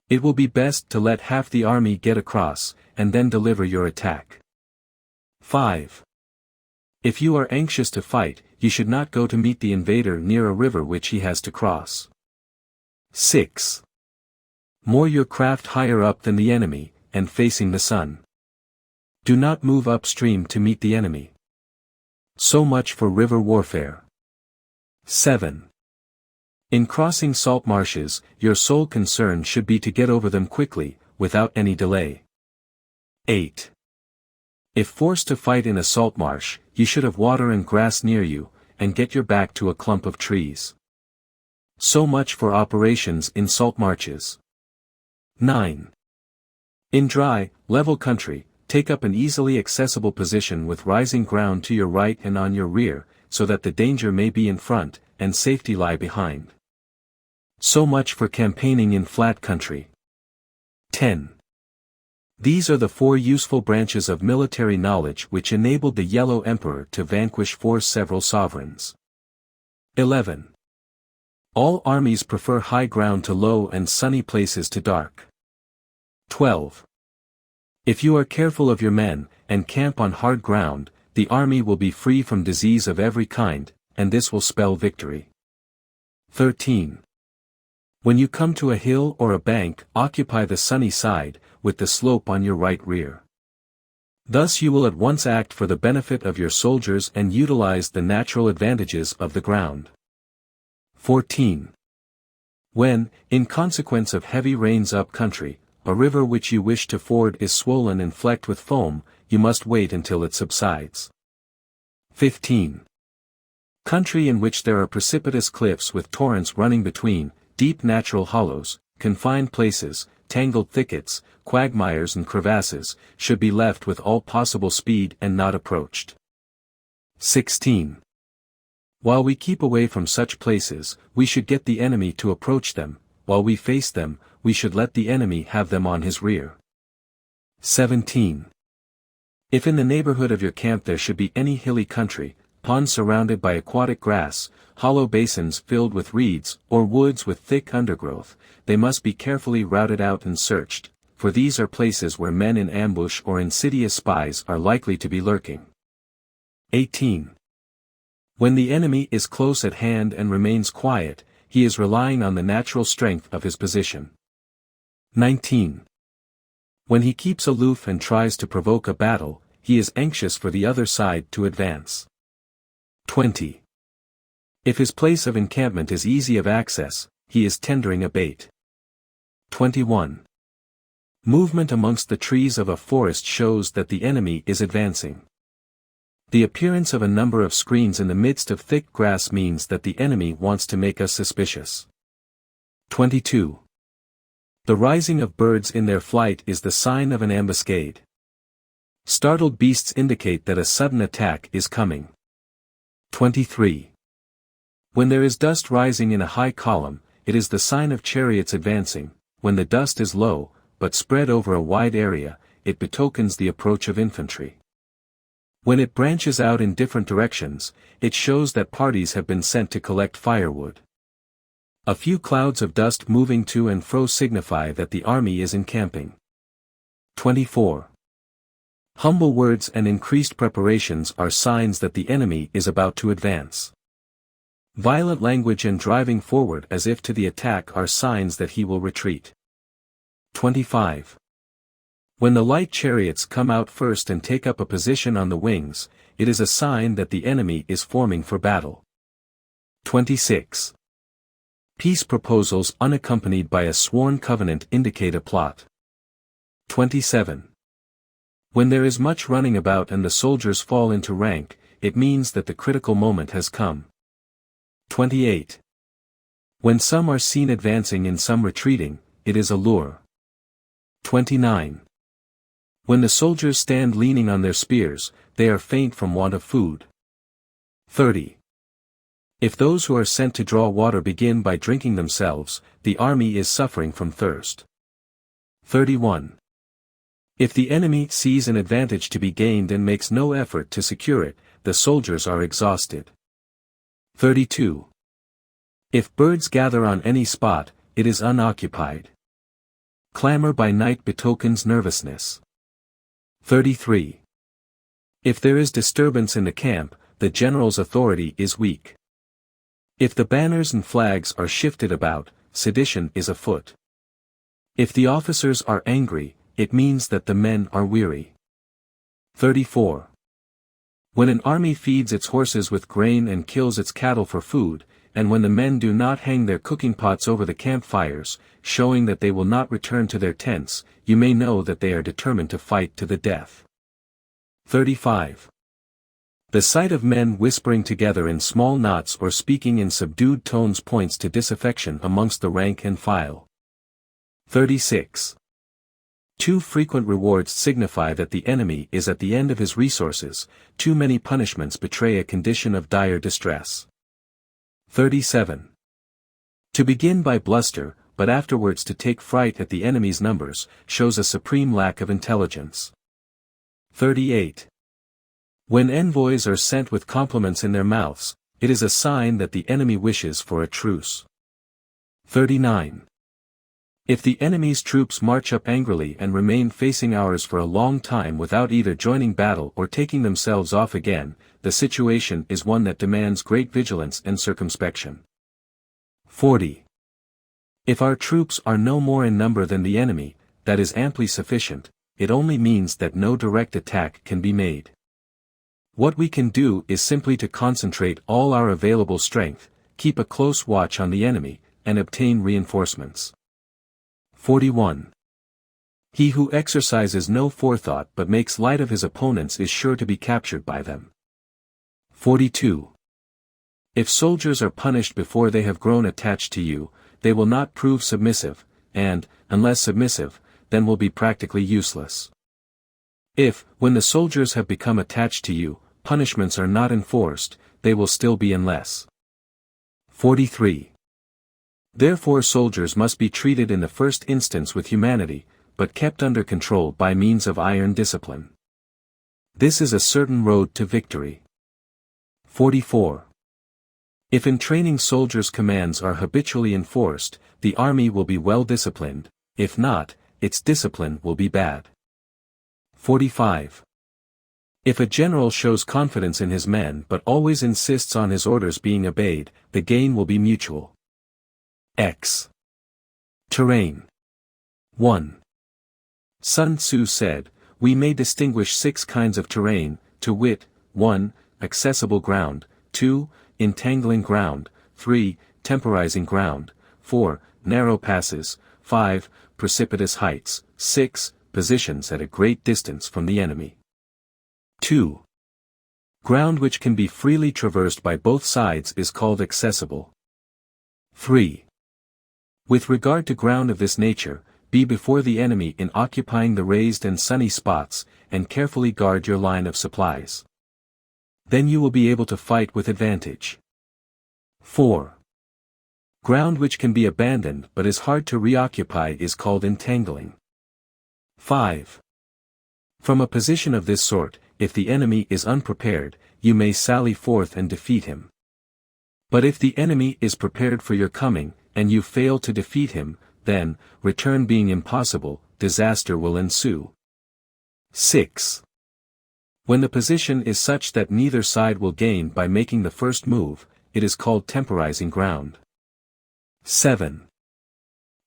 It will be best to let half the army get across, and then deliver your attack. 5. If you are anxious to fight, you should not go to meet the invader near a river which he has to cross. 6. Moor your craft higher up than the enemy, and facing the sun. Do not move upstream to meet the enemy. So much for river warfare. 7. In crossing salt marshes, your sole concern should be to get over them quickly, without any delay. 8. If forced to fight in a salt marsh, you should have water and grass near you, and get your back to a clump of trees. So much for operations in salt marshes. 9. In dry, level country, take up an easily accessible position with rising ground to your right and on your rear, so that the danger may be in front, and safety lie behind. So much for campaigning in flat country. 10. These are the 4 useful branches of military knowledge which enabled the Yellow Emperor to vanquish 4 several sovereigns. 11. All armies prefer high ground to low and sunny places to dark. 12. If you are careful of your men, and camp on hard ground, the army will be free from disease of every kind, and this will spell victory. 13. When you come to a hill or a bank, occupy the sunny side, with the slope on your right rear. Thus you will at once act for the benefit of your soldiers and utilize the natural advantages of the ground. 14. When, in consequence of heavy rains up country, a river which you wish to ford is swollen and flecked with foam, you must wait until it subsides. 15. Country in which there are precipitous cliffs with torrents running between, deep natural hollows, confined places, tangled thickets, quagmires and crevasses, should be left with all possible speed and not approached. 16. While we keep away from such places, we should get the enemy to approach them, while we face them, we should let the enemy have them on his rear. 17. If in the neighborhood of your camp there should be any hilly country, ponds surrounded by aquatic grass, hollow basins filled with reeds, or woods with thick undergrowth, they must be carefully routed out and searched, for these are places where men in ambush or insidious spies are likely to be lurking. 18. When the enemy is close at hand and remains quiet, he is relying on the natural strength of his position. 19. When he keeps aloof and tries to provoke a battle, he is anxious for the other side to advance. 20. If his place of encampment is easy of access, he is tendering a bait. 21. Movement amongst the trees of a forest shows that the enemy is advancing. The appearance of a number of screens in the midst of thick grass means that the enemy wants to make us suspicious. 22. The rising of birds in their flight is the sign of an ambuscade. Startled beasts indicate that a sudden attack is coming. 23. When there is dust rising in a high column, it is the sign of chariots advancing. When the dust is low, but spread over a wide area, it betokens the approach of infantry. When it branches out in different directions, it shows that parties have been sent to collect firewood. A few clouds of dust moving to and fro signify that the army is encamping. 24. Humble words and increased preparations are signs that the enemy is about to advance. Violent language and driving forward as if to the attack are signs that he will retreat. 25. When the light chariots come out first and take up a position on the wings, it is a sign that the enemy is forming for battle. 26. Peace proposals unaccompanied by a sworn covenant indicate a plot. 27. When there is much running about and the soldiers fall into rank, it means that the critical moment has come. 28. When some are seen advancing and some retreating, it is a lure. 29. When the soldiers stand leaning on their spears, they are faint from want of food. 30. If those who are sent to draw water begin by drinking themselves, the army is suffering from thirst. 31. If the enemy sees an advantage to be gained and makes no effort to secure it, the soldiers are exhausted. 32. If birds gather on any spot, it is unoccupied. Clamor by night betokens nervousness. 33. If there is disturbance in the camp, the general's authority is weak. If the banners and flags are shifted about, sedition is afoot. If the officers are angry, it means that the men are weary. 34. When an army feeds its horses with grain and kills its cattle for food, and when the men do not hang their cooking pots over the campfires, showing that they will not return to their tents, you may know that they are determined to fight to the death. 35. The sight of men whispering together in small knots or speaking in subdued tones points to disaffection amongst the rank and file. 36. Too frequent rewards signify that the enemy is at the end of his resources, too many punishments betray a condition of dire distress. 37. To begin by bluster, but afterwards to take fright at the enemy's numbers, shows a supreme lack of intelligence. 38. When envoys are sent with compliments in their mouths, it is a sign that the enemy wishes for a truce. 39. If the enemy's troops march up angrily and remain facing ours for a long time without either joining battle or taking themselves off again, the situation is one that demands great vigilance and circumspection. 40. If our troops are no more in number than the enemy, that is amply sufficient, it only means that no direct attack can be made. What we can do is simply to concentrate all our available strength, keep a close watch on the enemy, and obtain reinforcements. 41. He who exercises no forethought but makes light of his opponents is sure to be captured by them. 42. If soldiers are punished before they have grown attached to you, they will not prove submissive, and, unless submissive, then will be practically useless. If, when the soldiers have become attached to you, punishments are not enforced, they will still be unless. 43. Therefore soldiers must be treated in the first instance with humanity, but kept under control by means of iron discipline. This is a certain road to victory. 44. If in training soldiers' commands are habitually enforced, the army will be well disciplined, if not, its discipline will be bad. 45. If a general shows confidence in his men but always insists on his orders being obeyed, the gain will be mutual. X. Terrain. 1. Sun Tzu said, "We may distinguish 6 kinds of terrain, to wit, 1. Accessible ground, 2. Entangling ground, 3. Temporizing ground, 4. Narrow passes, 5. Precipitous heights, 6. Positions at a great distance from the enemy." 2. Ground which can be freely traversed by both sides is called accessible. 3. With regard to ground of this nature, be before the enemy in occupying the raised and sunny spots, and carefully guard your line of supplies. Then you will be able to fight with advantage. 4. Ground which can be abandoned but is hard to reoccupy is called entangling. 5. From a position of this sort, if the enemy is unprepared, you may sally forth and defeat him. But if the enemy is prepared for your coming, and you fail to defeat him, then, return being impossible, disaster will ensue. 6. When the position is such that neither side will gain by making the first move, it is called temporizing ground. 7.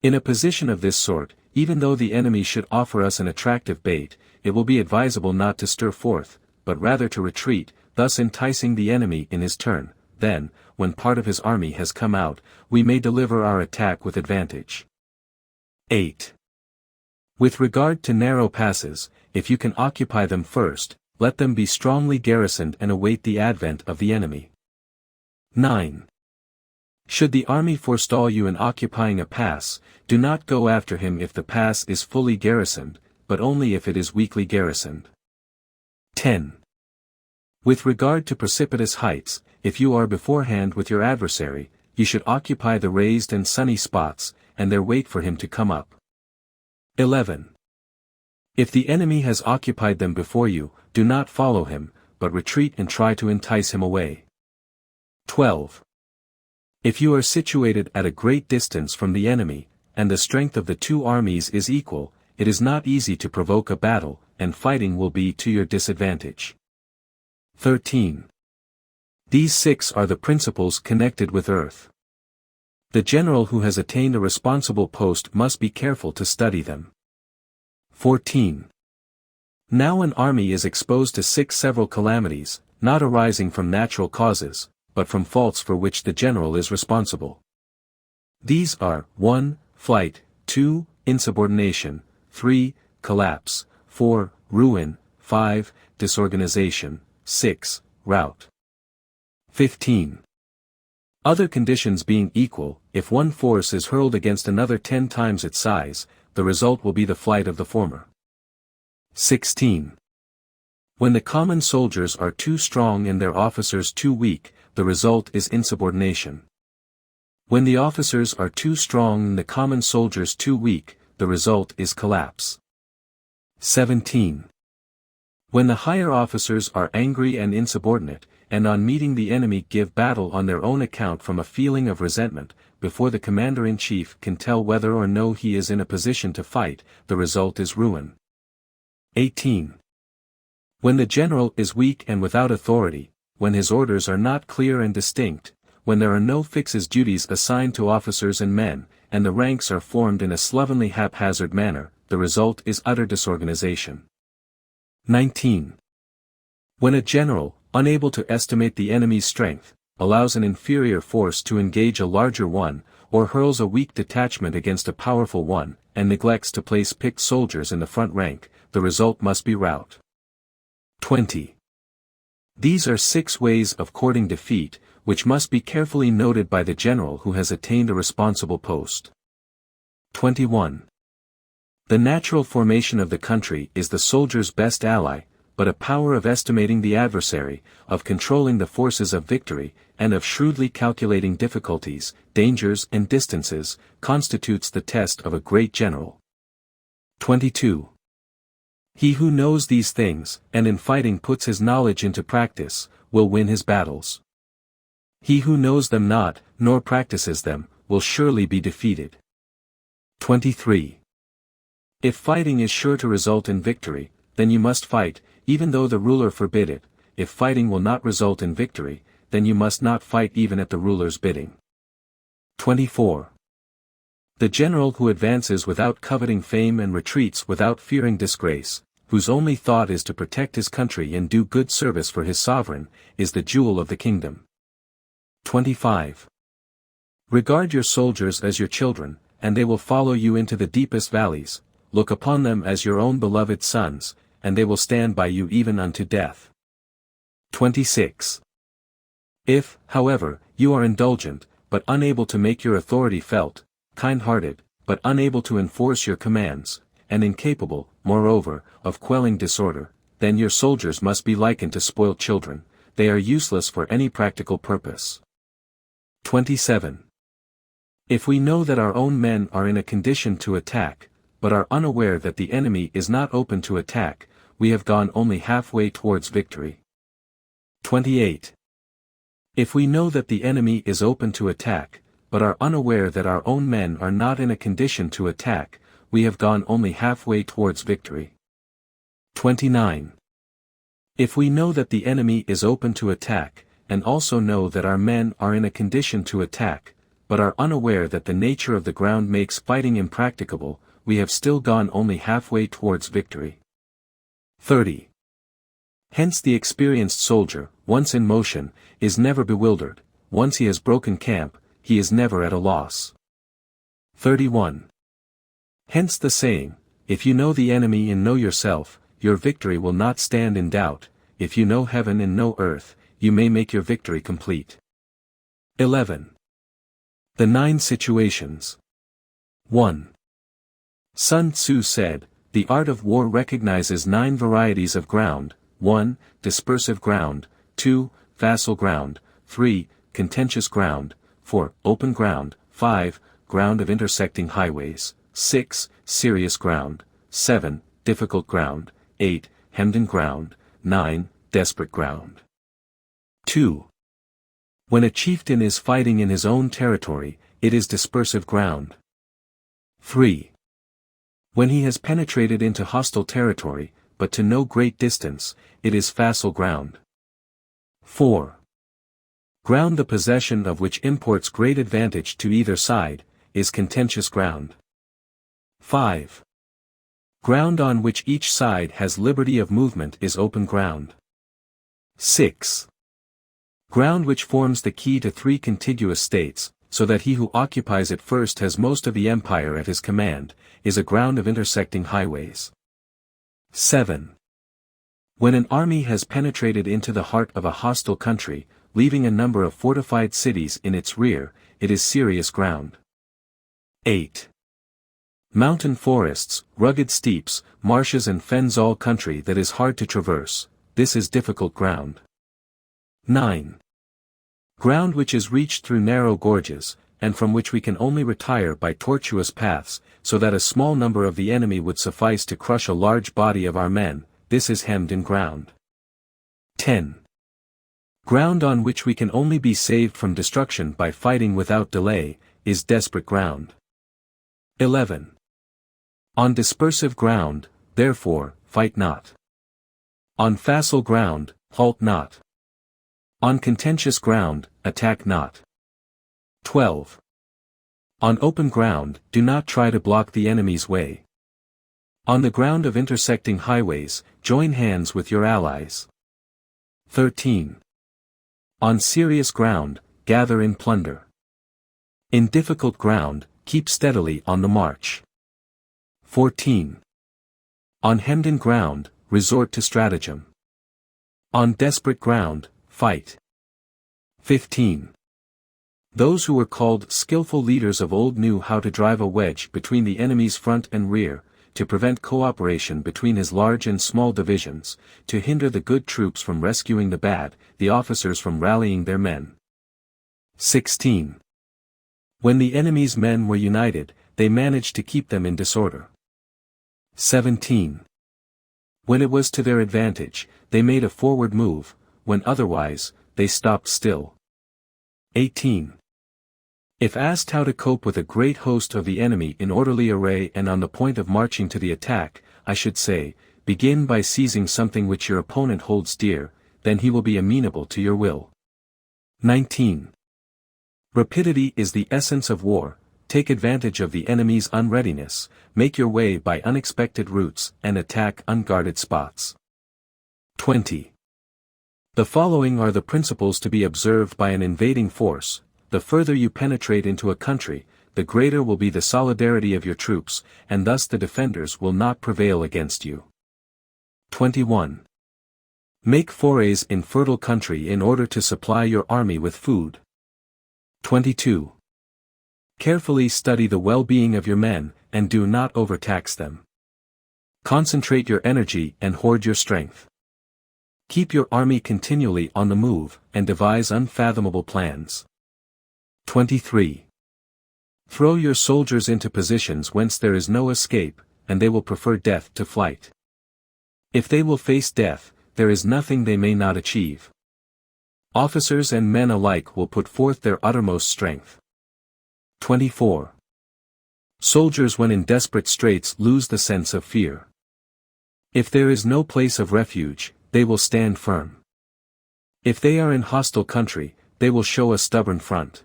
In a position of this sort, even though the enemy should offer us an attractive bait, it will be advisable not to stir forth, but rather to retreat, thus enticing the enemy in his turn. Then, when part of his army has come out, we may deliver our attack with advantage. 8. With regard to narrow passes, if you can occupy them first, let them be strongly garrisoned and await the advent of the enemy. 9. Should the army forestall you in occupying a pass, do not go after him if the pass is fully garrisoned, but only if it is weakly garrisoned. 10. With regard to precipitous heights, if you are beforehand with your adversary, you should occupy the raised and sunny spots, and there wait for him to come up. 11. If the enemy has occupied them before you, do not follow him, but retreat and try to entice him away. 12. If you are situated at a great distance from the enemy, and the strength of the two armies is equal, it is not easy to provoke a battle, and fighting will be to your disadvantage. 13. These 6 are the principles connected with earth. The general who has attained a responsible post must be careful to study them. 14. Now an army is exposed to 6 several calamities, not arising from natural causes, but from faults for which the general is responsible. These are 1. Flight, 2. Insubordination, 3. Collapse, 4. Ruin, 5. Disorganization, 6. Rout. 15. Other conditions being equal, if one force is hurled against another 10 times its size, the result will be the flight of the former. 16. When the common soldiers are too strong and their officers too weak, the result is insubordination. When the officers are too strong and the common soldiers too weak, the result is collapse. 17. When the higher officers are angry and insubordinate, and on meeting the enemy give battle on their own account from a feeling of resentment, before the commander-in-chief can tell whether or no he is in a position to fight, the result is ruin. 18. When the general is weak and without authority, when his orders are not clear and distinct, when there are no fixed duties assigned to officers and men, and the ranks are formed in a slovenly haphazard manner, the result is utter disorganization. 19. When a general, unable to estimate the enemy's strength, allows an inferior force to engage a larger one, or hurls a weak detachment against a powerful one, and neglects to place picked soldiers in the front rank, the result must be rout. 20. These are 6 ways of courting defeat, which must be carefully noted by the general who has attained a responsible post. 21. The natural formation of the country is the soldier's best ally, but a power of estimating the adversary, of controlling the forces of victory, and of shrewdly calculating difficulties, dangers and distances, constitutes the test of a great general. 22. He who knows these things, and in fighting puts his knowledge into practice, will win his battles. He who knows them not, nor practices them, will surely be defeated. 23. If fighting is sure to result in victory, then you must fight, even though the ruler forbid it. If fighting will not result in victory, then you must not fight even at the ruler's bidding. 24. The general who advances without coveting fame and retreats without fearing disgrace, whose only thought is to protect his country and do good service for his sovereign, is the jewel of the kingdom. 25. Regard your soldiers as your children, and they will follow you into the deepest valleys. Look upon them as your own beloved sons, and they will stand by you even unto death. 26. If, however, you are indulgent, but unable to make your authority felt, kind-hearted, but unable to enforce your commands, and incapable, moreover, of quelling disorder, then your soldiers must be likened to spoilt children, they are useless for any practical purpose. 27. If we know that our own men are in a condition to attack, but are unaware that the enemy is not open to attack, we have gone only halfway towards victory. 28. If we know that the enemy is open to attack, but are unaware that our own men are not in a condition to attack, we have gone only halfway towards victory. 29. If we know that the enemy is open to attack, and also know that our men are in a condition to attack, but are unaware that the nature of the ground makes fighting impracticable, we have still gone only halfway towards victory. 30. Hence the experienced soldier, once in motion, is never bewildered, once he has broken camp, he is never at a loss. 31. Hence the saying, if you know the enemy and know yourself, your victory will not stand in doubt, if you know heaven and know earth, you may make your victory complete. 11. The 9 situations. 1. Sun Tzu said, the art of war recognizes 9 varieties of ground, 1. Dispersive ground, 2. Facile ground, 3. Contentious ground, 4. Open ground, 5. Ground of intersecting highways, 6. Serious ground, 7. Difficult ground, 8. Hemmed-in ground, 9. Desperate ground. 2. When a chieftain is fighting in his own territory, it is dispersive ground. 3. When he has penetrated into hostile territory, but to no great distance, it is facile ground. 4. Ground the possession of which imports great advantage to either side, is contentious ground. 5. Ground on which each side has liberty of movement is open ground. 6. Ground which forms the key to 3 contiguous states, so that he who occupies it first has most of the empire at his command, is a ground of intersecting highways. 7. When an army has penetrated into the heart of a hostile country, leaving a number of fortified cities in its rear, it is serious ground. 8. Mountain forests, rugged steeps, marshes and fens, all country that is hard to traverse, this is difficult ground. 9. Ground which is reached through narrow gorges, and from which we can only retire by tortuous paths, so that a small number of the enemy would suffice to crush a large body of our men, this is hemmed-in ground. 10. Ground on which we can only be saved from destruction by fighting without delay, is desperate ground. 11. On dispersive ground, therefore, fight not. On facile ground, halt not. On contentious ground, attack not. 12. On open ground, do not try to block the enemy's way. On the ground of intersecting highways, join hands with your allies. 13. On serious ground, gather in plunder. In difficult ground, keep steadily on the march. 14. On hemmed-in ground, resort to stratagem. On desperate ground, fight. 15. Those who were called skillful leaders of old knew how to drive a wedge between the enemy's front and rear, to prevent cooperation between his large and small divisions, to hinder the good troops from rescuing the bad, the officers from rallying their men. 16. When the enemy's men were united, they managed to keep them in disorder. 17. When it was to their advantage, they made a forward move, when otherwise, they stopped still. 18. If asked how to cope with a great host of the enemy in orderly array and on the point of marching to the attack, I should say, begin by seizing something which your opponent holds dear, then he will be amenable to your will. 19. Rapidity is the essence of war. Take advantage of the enemy's unreadiness, make your way by unexpected routes, and attack unguarded spots. 20. The following are the principles to be observed by an invading force. The further you penetrate into a country, the greater will be the solidarity of your troops, and thus the defenders will not prevail against you. 21. Make forays in fertile country in order to supply your army with food. 22. Carefully study the well-being of your men, and do not overtax them. Concentrate your energy and hoard your strength. Keep your army continually on the move, and devise unfathomable plans. 23. Throw your soldiers into positions whence there is no escape, and they will prefer death to flight. If they will face death, there is nothing they may not achieve. Officers and men alike will put forth their uttermost strength. 24. Soldiers when in desperate straits lose the sense of fear. If there is no place of refuge, they will stand firm. If they are in hostile country, they will show a stubborn front.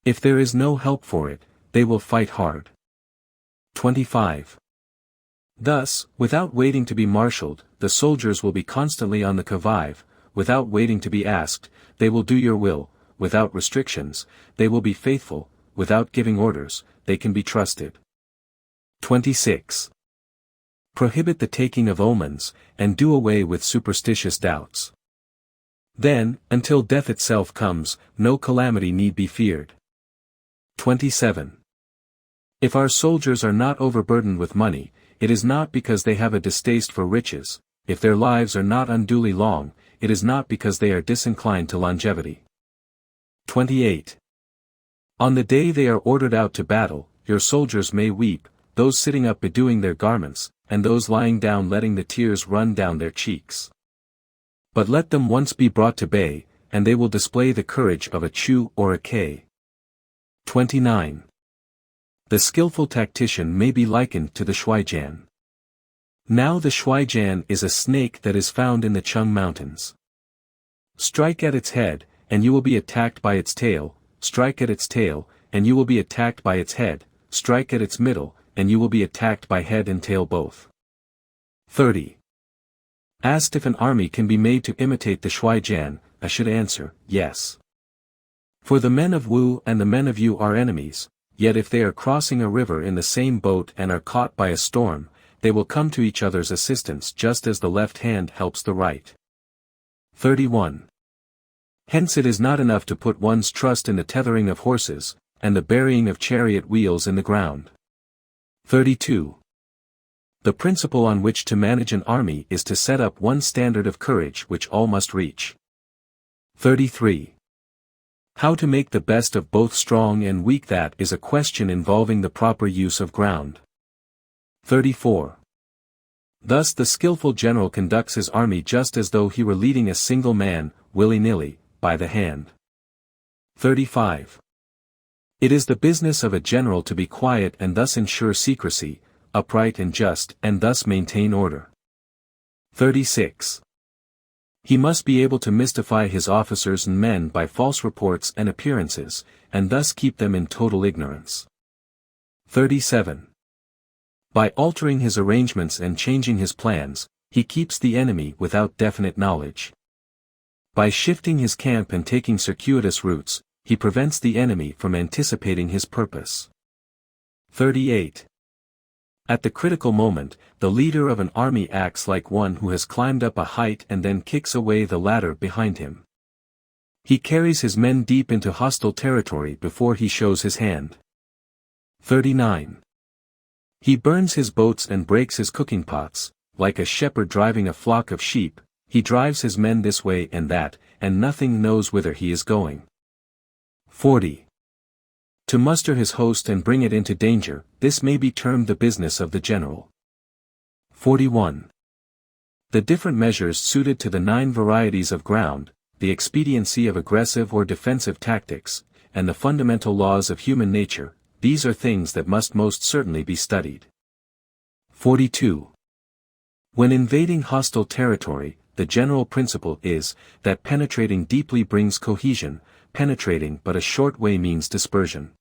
If there is no help for it, they will fight hard. 25. Thus, without waiting to be marshaled, the soldiers will be constantly on the qui vive. Without waiting to be asked, they will do your will. Without restrictions, they will be faithful. Without giving orders, they can be trusted. 26. Prohibit the taking of omens, and do away with superstitious doubts. Then, until death itself comes, no calamity need be feared. 27. If our soldiers are not overburdened with money, it is not because they have a distaste for riches. If their lives are not unduly long, it is not because they are disinclined to longevity. 28. On the day they are ordered out to battle, your soldiers may weep, those sitting up bedewing their garments, and those lying down letting the tears run down their cheeks. But let them once be brought to bay, and they will display the courage of a Chu or a K. 29. The skillful tactician may be likened to the Shuaijian. Now the Shuaijian is a snake that is found in the Chung Mountains. Strike at its head, and you will be attacked by its tail. Strike at its tail, and you will be attacked by its head. Strike at its middle, and you will be attacked by head and tail both. 30. Asked if an army can be made to imitate the Shuaijian, I should answer, yes. For the men of Wu and the men of Yu are enemies, yet if they are crossing a river in the same boat and are caught by a storm, they will come to each other's assistance just as the left hand helps the right. 31. Hence it is not enough to put one's trust in the tethering of horses, and the burying of chariot wheels in the ground. 32. The principle on which to manage an army is to set up one standard of courage which all must reach. 33. How to make the best of both strong and weak, that is a question involving the proper use of ground. 34. Thus the skillful general conducts his army just as though he were leading a single man, willy-nilly, by the hand. 35. It is the business of a general to be quiet and thus ensure secrecy, upright and just, and thus maintain order. 36. He must be able to mystify his officers and men by false reports and appearances, and thus keep them in total ignorance. 37. By altering his arrangements and changing his plans, he keeps the enemy without definite knowledge. By shifting his camp and taking circuitous routes, he prevents the enemy from anticipating his purpose. 38. At the critical moment, the leader of an army acts like one who has climbed up a height and then kicks away the ladder behind him. He carries his men deep into hostile territory before he shows his hand. 39. He burns his boats and breaks his cooking pots, like a shepherd driving a flock of sheep. He drives his men this way and that, and nothing knows whither he is going. 40. To muster his host and bring it into danger, this may be termed the business of the general. 41. The different measures suited to the 9 varieties of ground, the expediency of aggressive or defensive tactics, and the fundamental laws of human nature, these are things that must most certainly be studied. 42. When invading hostile territory, the general principle is, that penetrating deeply brings cohesion, penetrating but a short way means dispersion.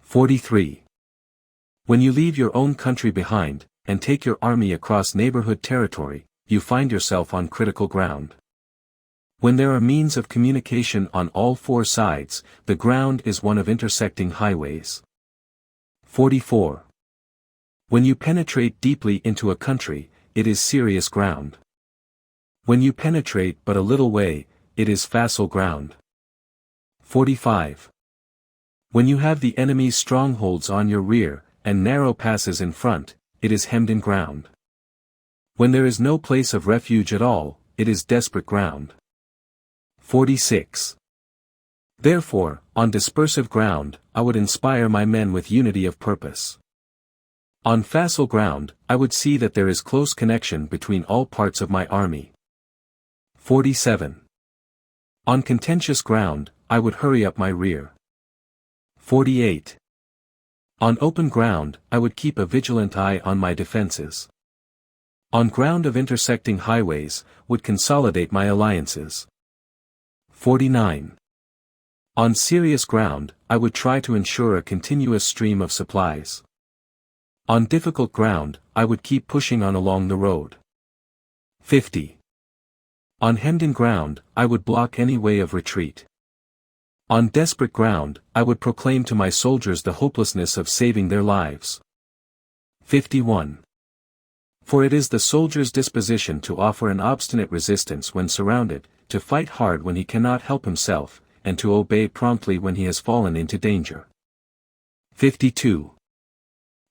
43. When you leave your own country behind, and take your army across neighborhood territory, you find yourself on critical ground. When there are means of communication on all 4 sides, the ground is one of intersecting highways. 44. When you penetrate deeply into a country, it is serious ground. When you penetrate but a little way, it is facile ground. 45. When you have the enemy's strongholds on your rear, and narrow passes in front, it is hemmed-in ground. When there is no place of refuge at all, it is desperate ground. 46. Therefore, on dispersive ground, I would inspire my men with unity of purpose. On facile ground, I would see that there is close connection between all parts of my army. 47. On contentious ground, I would hurry up my rear. 48. On open ground, I would keep a vigilant eye on my defenses. On ground of intersecting highways, would consolidate my alliances. 49. On serious ground, I would try to ensure a continuous stream of supplies. On difficult ground, I would keep pushing on along the road. 50. On hemmed-in ground, I would block any way of retreat. On desperate ground, I would proclaim to my soldiers the hopelessness of saving their lives. 51. For it is the soldier's disposition to offer an obstinate resistance when surrounded, to fight hard when he cannot help himself, and to obey promptly when he has fallen into danger. 52.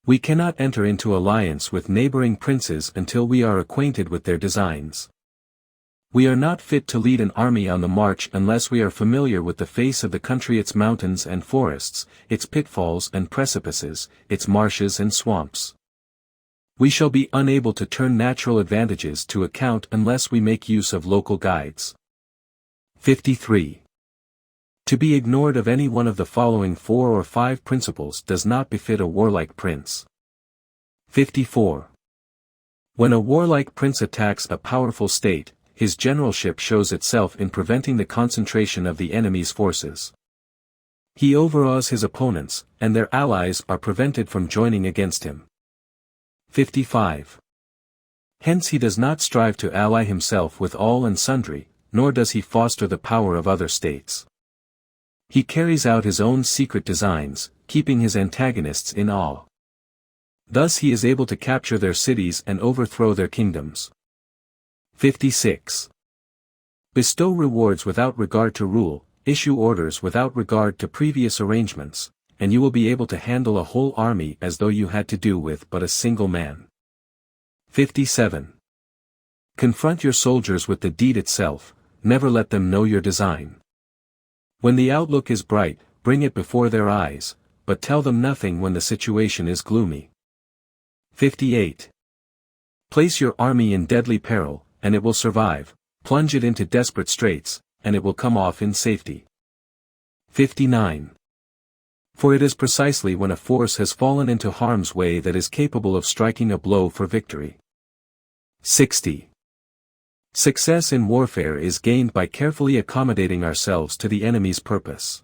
We cannot enter into alliance with neighboring princes until we are acquainted with their designs. We are not fit to lead an army on the march unless we are familiar with the face of the country, its mountains and forests, its pitfalls and precipices, its marshes and swamps. We shall be unable to turn natural advantages to account unless we make use of local guides. 53. To be ignored of any one of the following 4 or 5 principles does not befit a warlike prince. 54. When a warlike prince attacks a powerful state, his generalship shows itself in preventing the concentration of the enemy's forces. He overawes his opponents, and their allies are prevented from joining against him. 55. Hence he does not strive to ally himself with all and sundry, nor does he foster the power of other states. He carries out his own secret designs, keeping his antagonists in awe. Thus he is able to capture their cities and overthrow their kingdoms. 56. Bestow rewards without regard to rule, issue orders without regard to previous arrangements, and you will be able to handle a whole army as though you had to do with but a single man. 57. Confront your soldiers with the deed itself, never let them know your design. When the outlook is bright, bring it before their eyes, but tell them nothing when the situation is gloomy. 58. Place your army in deadly peril, and it will survive, plunge it into desperate straits, and it will come off in safety. 59. For it is precisely when a force has fallen into harm's way that is capable of striking a blow for victory. 60. Success in warfare is gained by carefully accommodating ourselves to the enemy's purpose.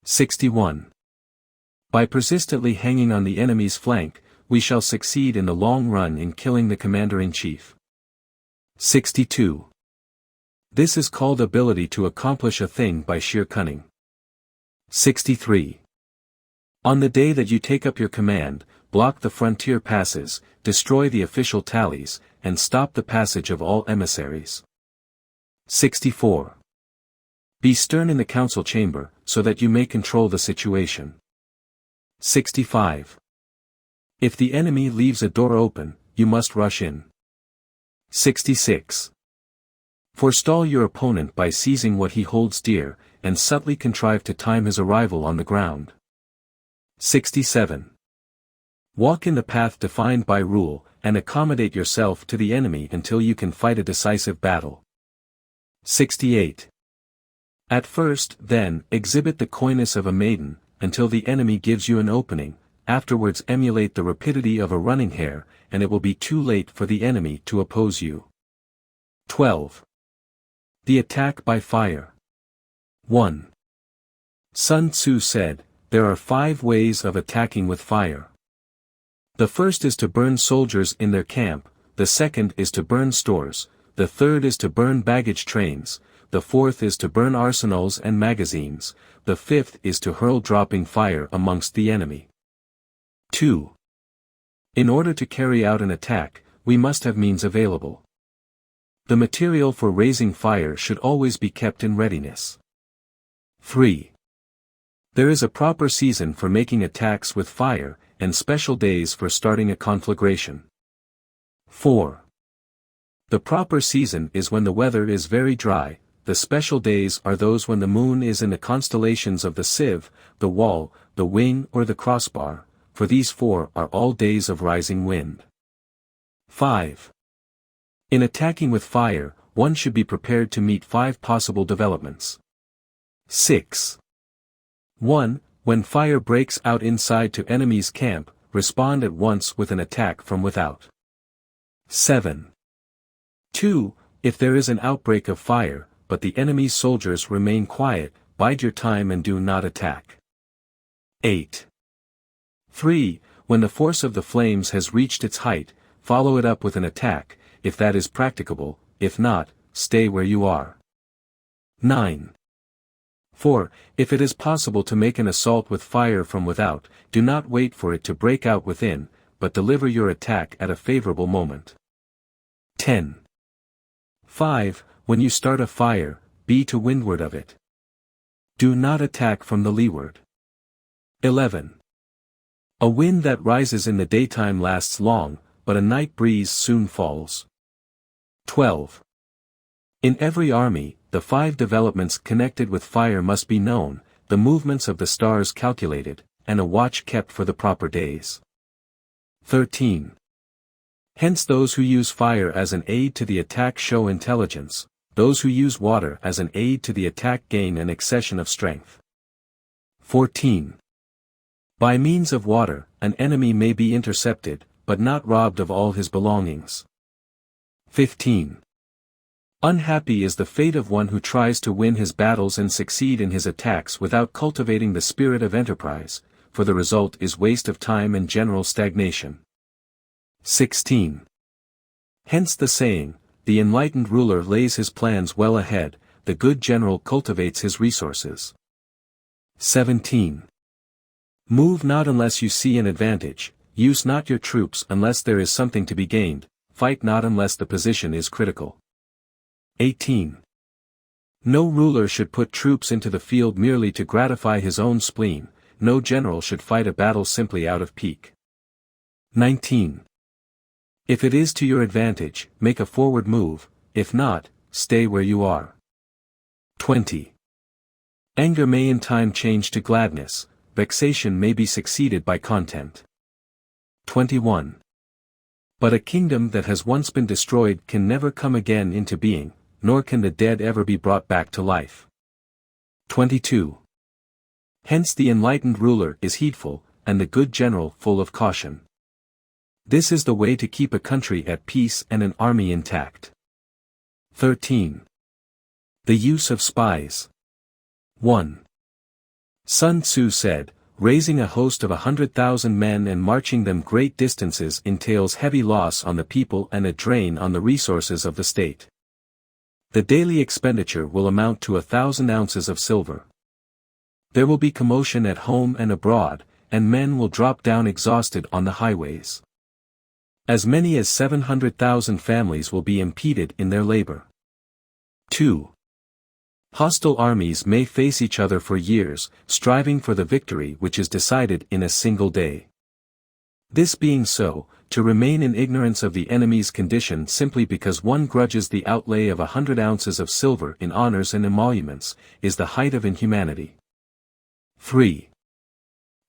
61. By persistently hanging on the enemy's flank, we shall succeed in the long run in killing the commander-in-chief. 62. This is called ability to accomplish a thing by sheer cunning. 63. On the day that you take up your command, block the frontier passes, destroy the official tallies, and stop the passage of all emissaries. 64. Be stern in the council chamber, so that you may control the situation. 65. If the enemy leaves a door open, you must rush in. 66. Forestall your opponent by seizing what he holds dear, and subtly contrive to time his arrival on the ground. 67. Walk in the path defined by rule, and accommodate yourself to the enemy until you can fight a decisive battle. 68. At first, then, exhibit the coyness of a maiden, until the enemy gives you an opening, afterwards emulate the rapidity of a running hare, and it will be too late for the enemy to oppose you. 12. The attack by fire. 1. Sun Tzu said, there are 5 ways of attacking with fire. The first is to burn soldiers in their camp, the second is to burn stores, the third is to burn baggage trains, the fourth is to burn arsenals and magazines, the fifth is to hurl dropping fire amongst the enemy. 2. In order to carry out an attack, we must have means available. The material for raising fire should always be kept in readiness. 3. There is a proper season for making attacks with fire, and special days for starting a conflagration. 4. The proper season is when the weather is very dry, the special days are those when the moon is in the constellations of the sieve, the wall, the wing or the crossbar, for these 4 are all days of rising wind. 5. In attacking with fire, one should be prepared to meet 5 possible developments. 6. 1. When fire breaks out inside to enemy's camp, respond at once with an attack from without. 7. 2. If there is an outbreak of fire, but the enemy's soldiers remain quiet, bide your time and do not attack. 8. 3. When the force of the flames has reached its height, follow it up with an attack, if that is practicable, if not, stay where you are. 9. 4. If it is possible to make an assault with fire from without, do not wait for it to break out within, but deliver your attack at a favorable moment. 10. 5. When you start a fire, be to windward of it. Do not attack from the leeward. 11. A wind that rises in the daytime lasts long, but a night breeze soon falls. 12. In every army, the 5 developments connected with fire must be known, the movements of the stars calculated, and a watch kept for the proper days. 13. Hence those who use fire as an aid to the attack show intelligence, those who use water as an aid to the attack gain an accession of strength. 14. By means of water, an enemy may be intercepted, but not robbed of all his belongings. 15. Unhappy is the fate of one who tries to win his battles and succeed in his attacks without cultivating the spirit of enterprise, for the result is waste of time and general stagnation. 16. Hence the saying, the enlightened ruler lays his plans well ahead, the good general cultivates his resources. 17. Move not unless you see an advantage, use not your troops unless there is something to be gained, fight not unless the position is critical. 18. No ruler should put troops into the field merely to gratify his own spleen, no general should fight a battle simply out of pique. 19. If it is to your advantage, make a forward move, if not, stay where you are. 20. Anger may in time change to gladness, vexation may be succeeded by content. 21. But a kingdom that has once been destroyed can never come again into being, nor can the dead ever be brought back to life. 22. Hence the enlightened ruler is heedful, and the good general full of caution. This is the way to keep a country at peace and an army intact. 13. The use of spies. 1. Sun Tzu said, Raising a host of 100,000 men and marching them great distances entails heavy loss on the people and a drain on the resources of the state. The daily expenditure will amount to 1,000 ounces of silver. There will be commotion at home and abroad, and men will drop down exhausted on the highways. As many as 700,000 families will be impeded in their labor. 2. Hostile armies may face each other for years, striving for the victory which is decided in a single day. This being so, to remain in ignorance of the enemy's condition simply because one grudges the outlay of 100 ounces of silver in honors and emoluments, is the height of inhumanity. 3.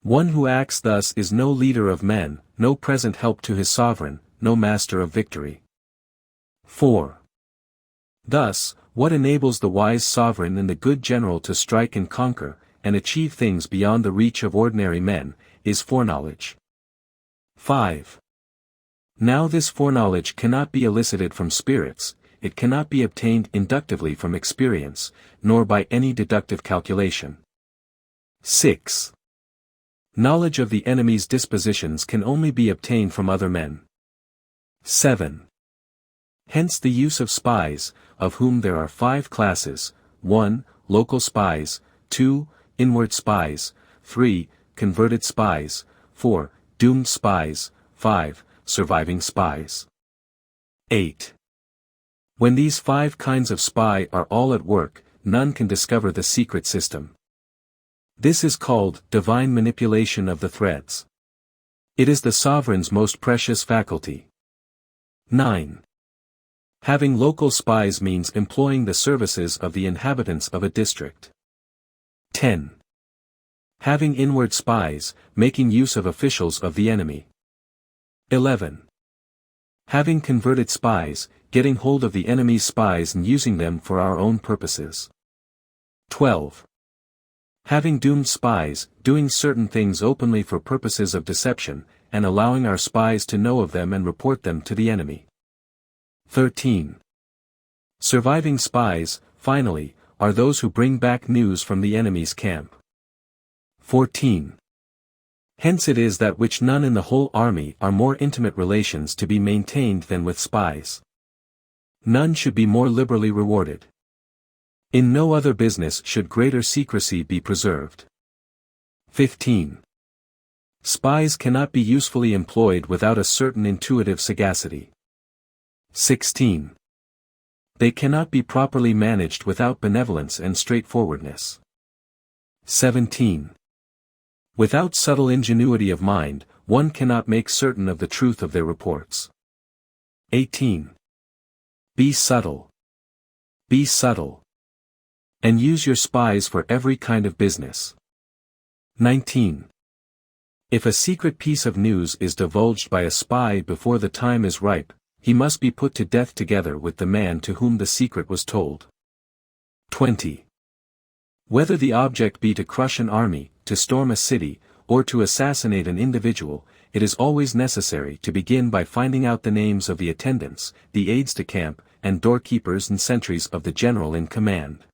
One who acts thus is no leader of men, no present help to his sovereign, no master of victory. 4. Thus, what enables the wise sovereign and the good general to strike and conquer, and achieve things beyond the reach of ordinary men, is foreknowledge. 5. Now this foreknowledge cannot be elicited from spirits, it cannot be obtained inductively from experience, nor by any deductive calculation. 6. Knowledge of the enemy's dispositions can only be obtained from other men. 7. Hence the use of spies, of whom there are 5 classes: 1. Local spies, 2. Inward spies, 3. Converted spies, 4. Doomed spies, 5. Surviving spies. 8. When these 5 kinds of spy are all at work, none can discover the secret system. This is called divine manipulation of the threads. It is the sovereign's most precious faculty. 9. Having local spies means employing the services of the inhabitants of a district. 10. Having inward spies, making use of officials of the enemy. 11. Having converted spies, getting hold of the enemy's spies and using them for our own purposes. 12. Having doomed spies, doing certain things openly for purposes of deception, and allowing our spies to know of them and report them to the enemy. 13. Surviving spies, finally, are those who bring back news from the enemy's camp. 14. Hence it is that which none in the whole army are more intimate relations to be maintained than with spies. None should be more liberally rewarded. In no other business should greater secrecy be preserved. 15. Spies cannot be usefully employed without a certain intuitive sagacity. 16. They cannot be properly managed without benevolence and straightforwardness. 17. Without subtle ingenuity of mind, one cannot make certain of the truth of their reports. 18. Be subtle. Be subtle. And use your spies for every kind of business. 19. If a secret piece of news is divulged by a spy before the time is ripe, he must be put to death together with the man to whom the secret was told. 20. Whether the object be to crush an army, to storm a city, or to assassinate an individual, it is always necessary to begin by finding out the names of the attendants, the aides de camp, and doorkeepers and sentries of the general in command.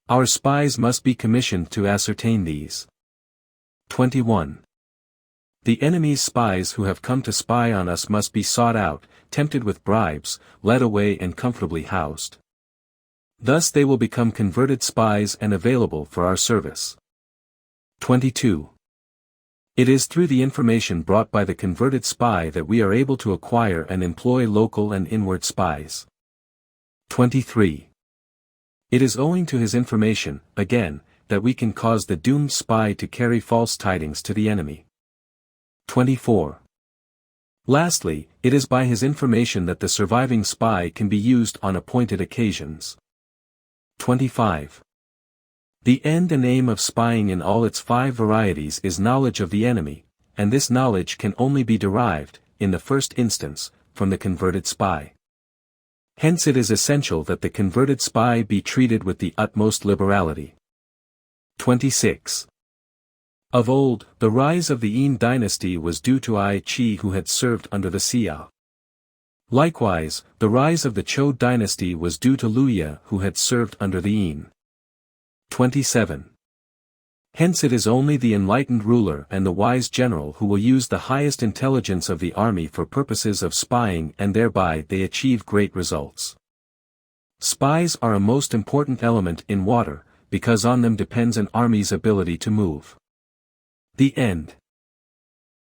Our spies must be commissioned to ascertain these. 21. The enemy's spies who have come to spy on us must be sought out, tempted with bribes, led away and comfortably housed. Thus they will become converted spies and available for our service. 22. It is through the information brought by the converted spy that we are able to acquire and employ local and inward spies. 23. It is owing to his information, again, that we can cause the doomed spy to carry false tidings to the enemy. 24. Lastly, it is by his information that the surviving spy can be used on appointed occasions. 25. The end and aim of spying in all its 5 varieties is knowledge of the enemy, and this knowledge can only be derived, in the first instance, from the converted spy. Hence it is essential that the converted spy be treated with the utmost liberality. 26. Of old, the rise of the Yin dynasty was due to Ai Qi who had served under the Xia. Likewise, the rise of the Zhou dynasty was due to Lu Ye who had served under the Yin. 27. Hence it is only the enlightened ruler and the wise general who will use the highest intelligence of the army for purposes of spying, and thereby they achieve great results. Spies are a most important element in water, because on them depends an army's ability to move. The end.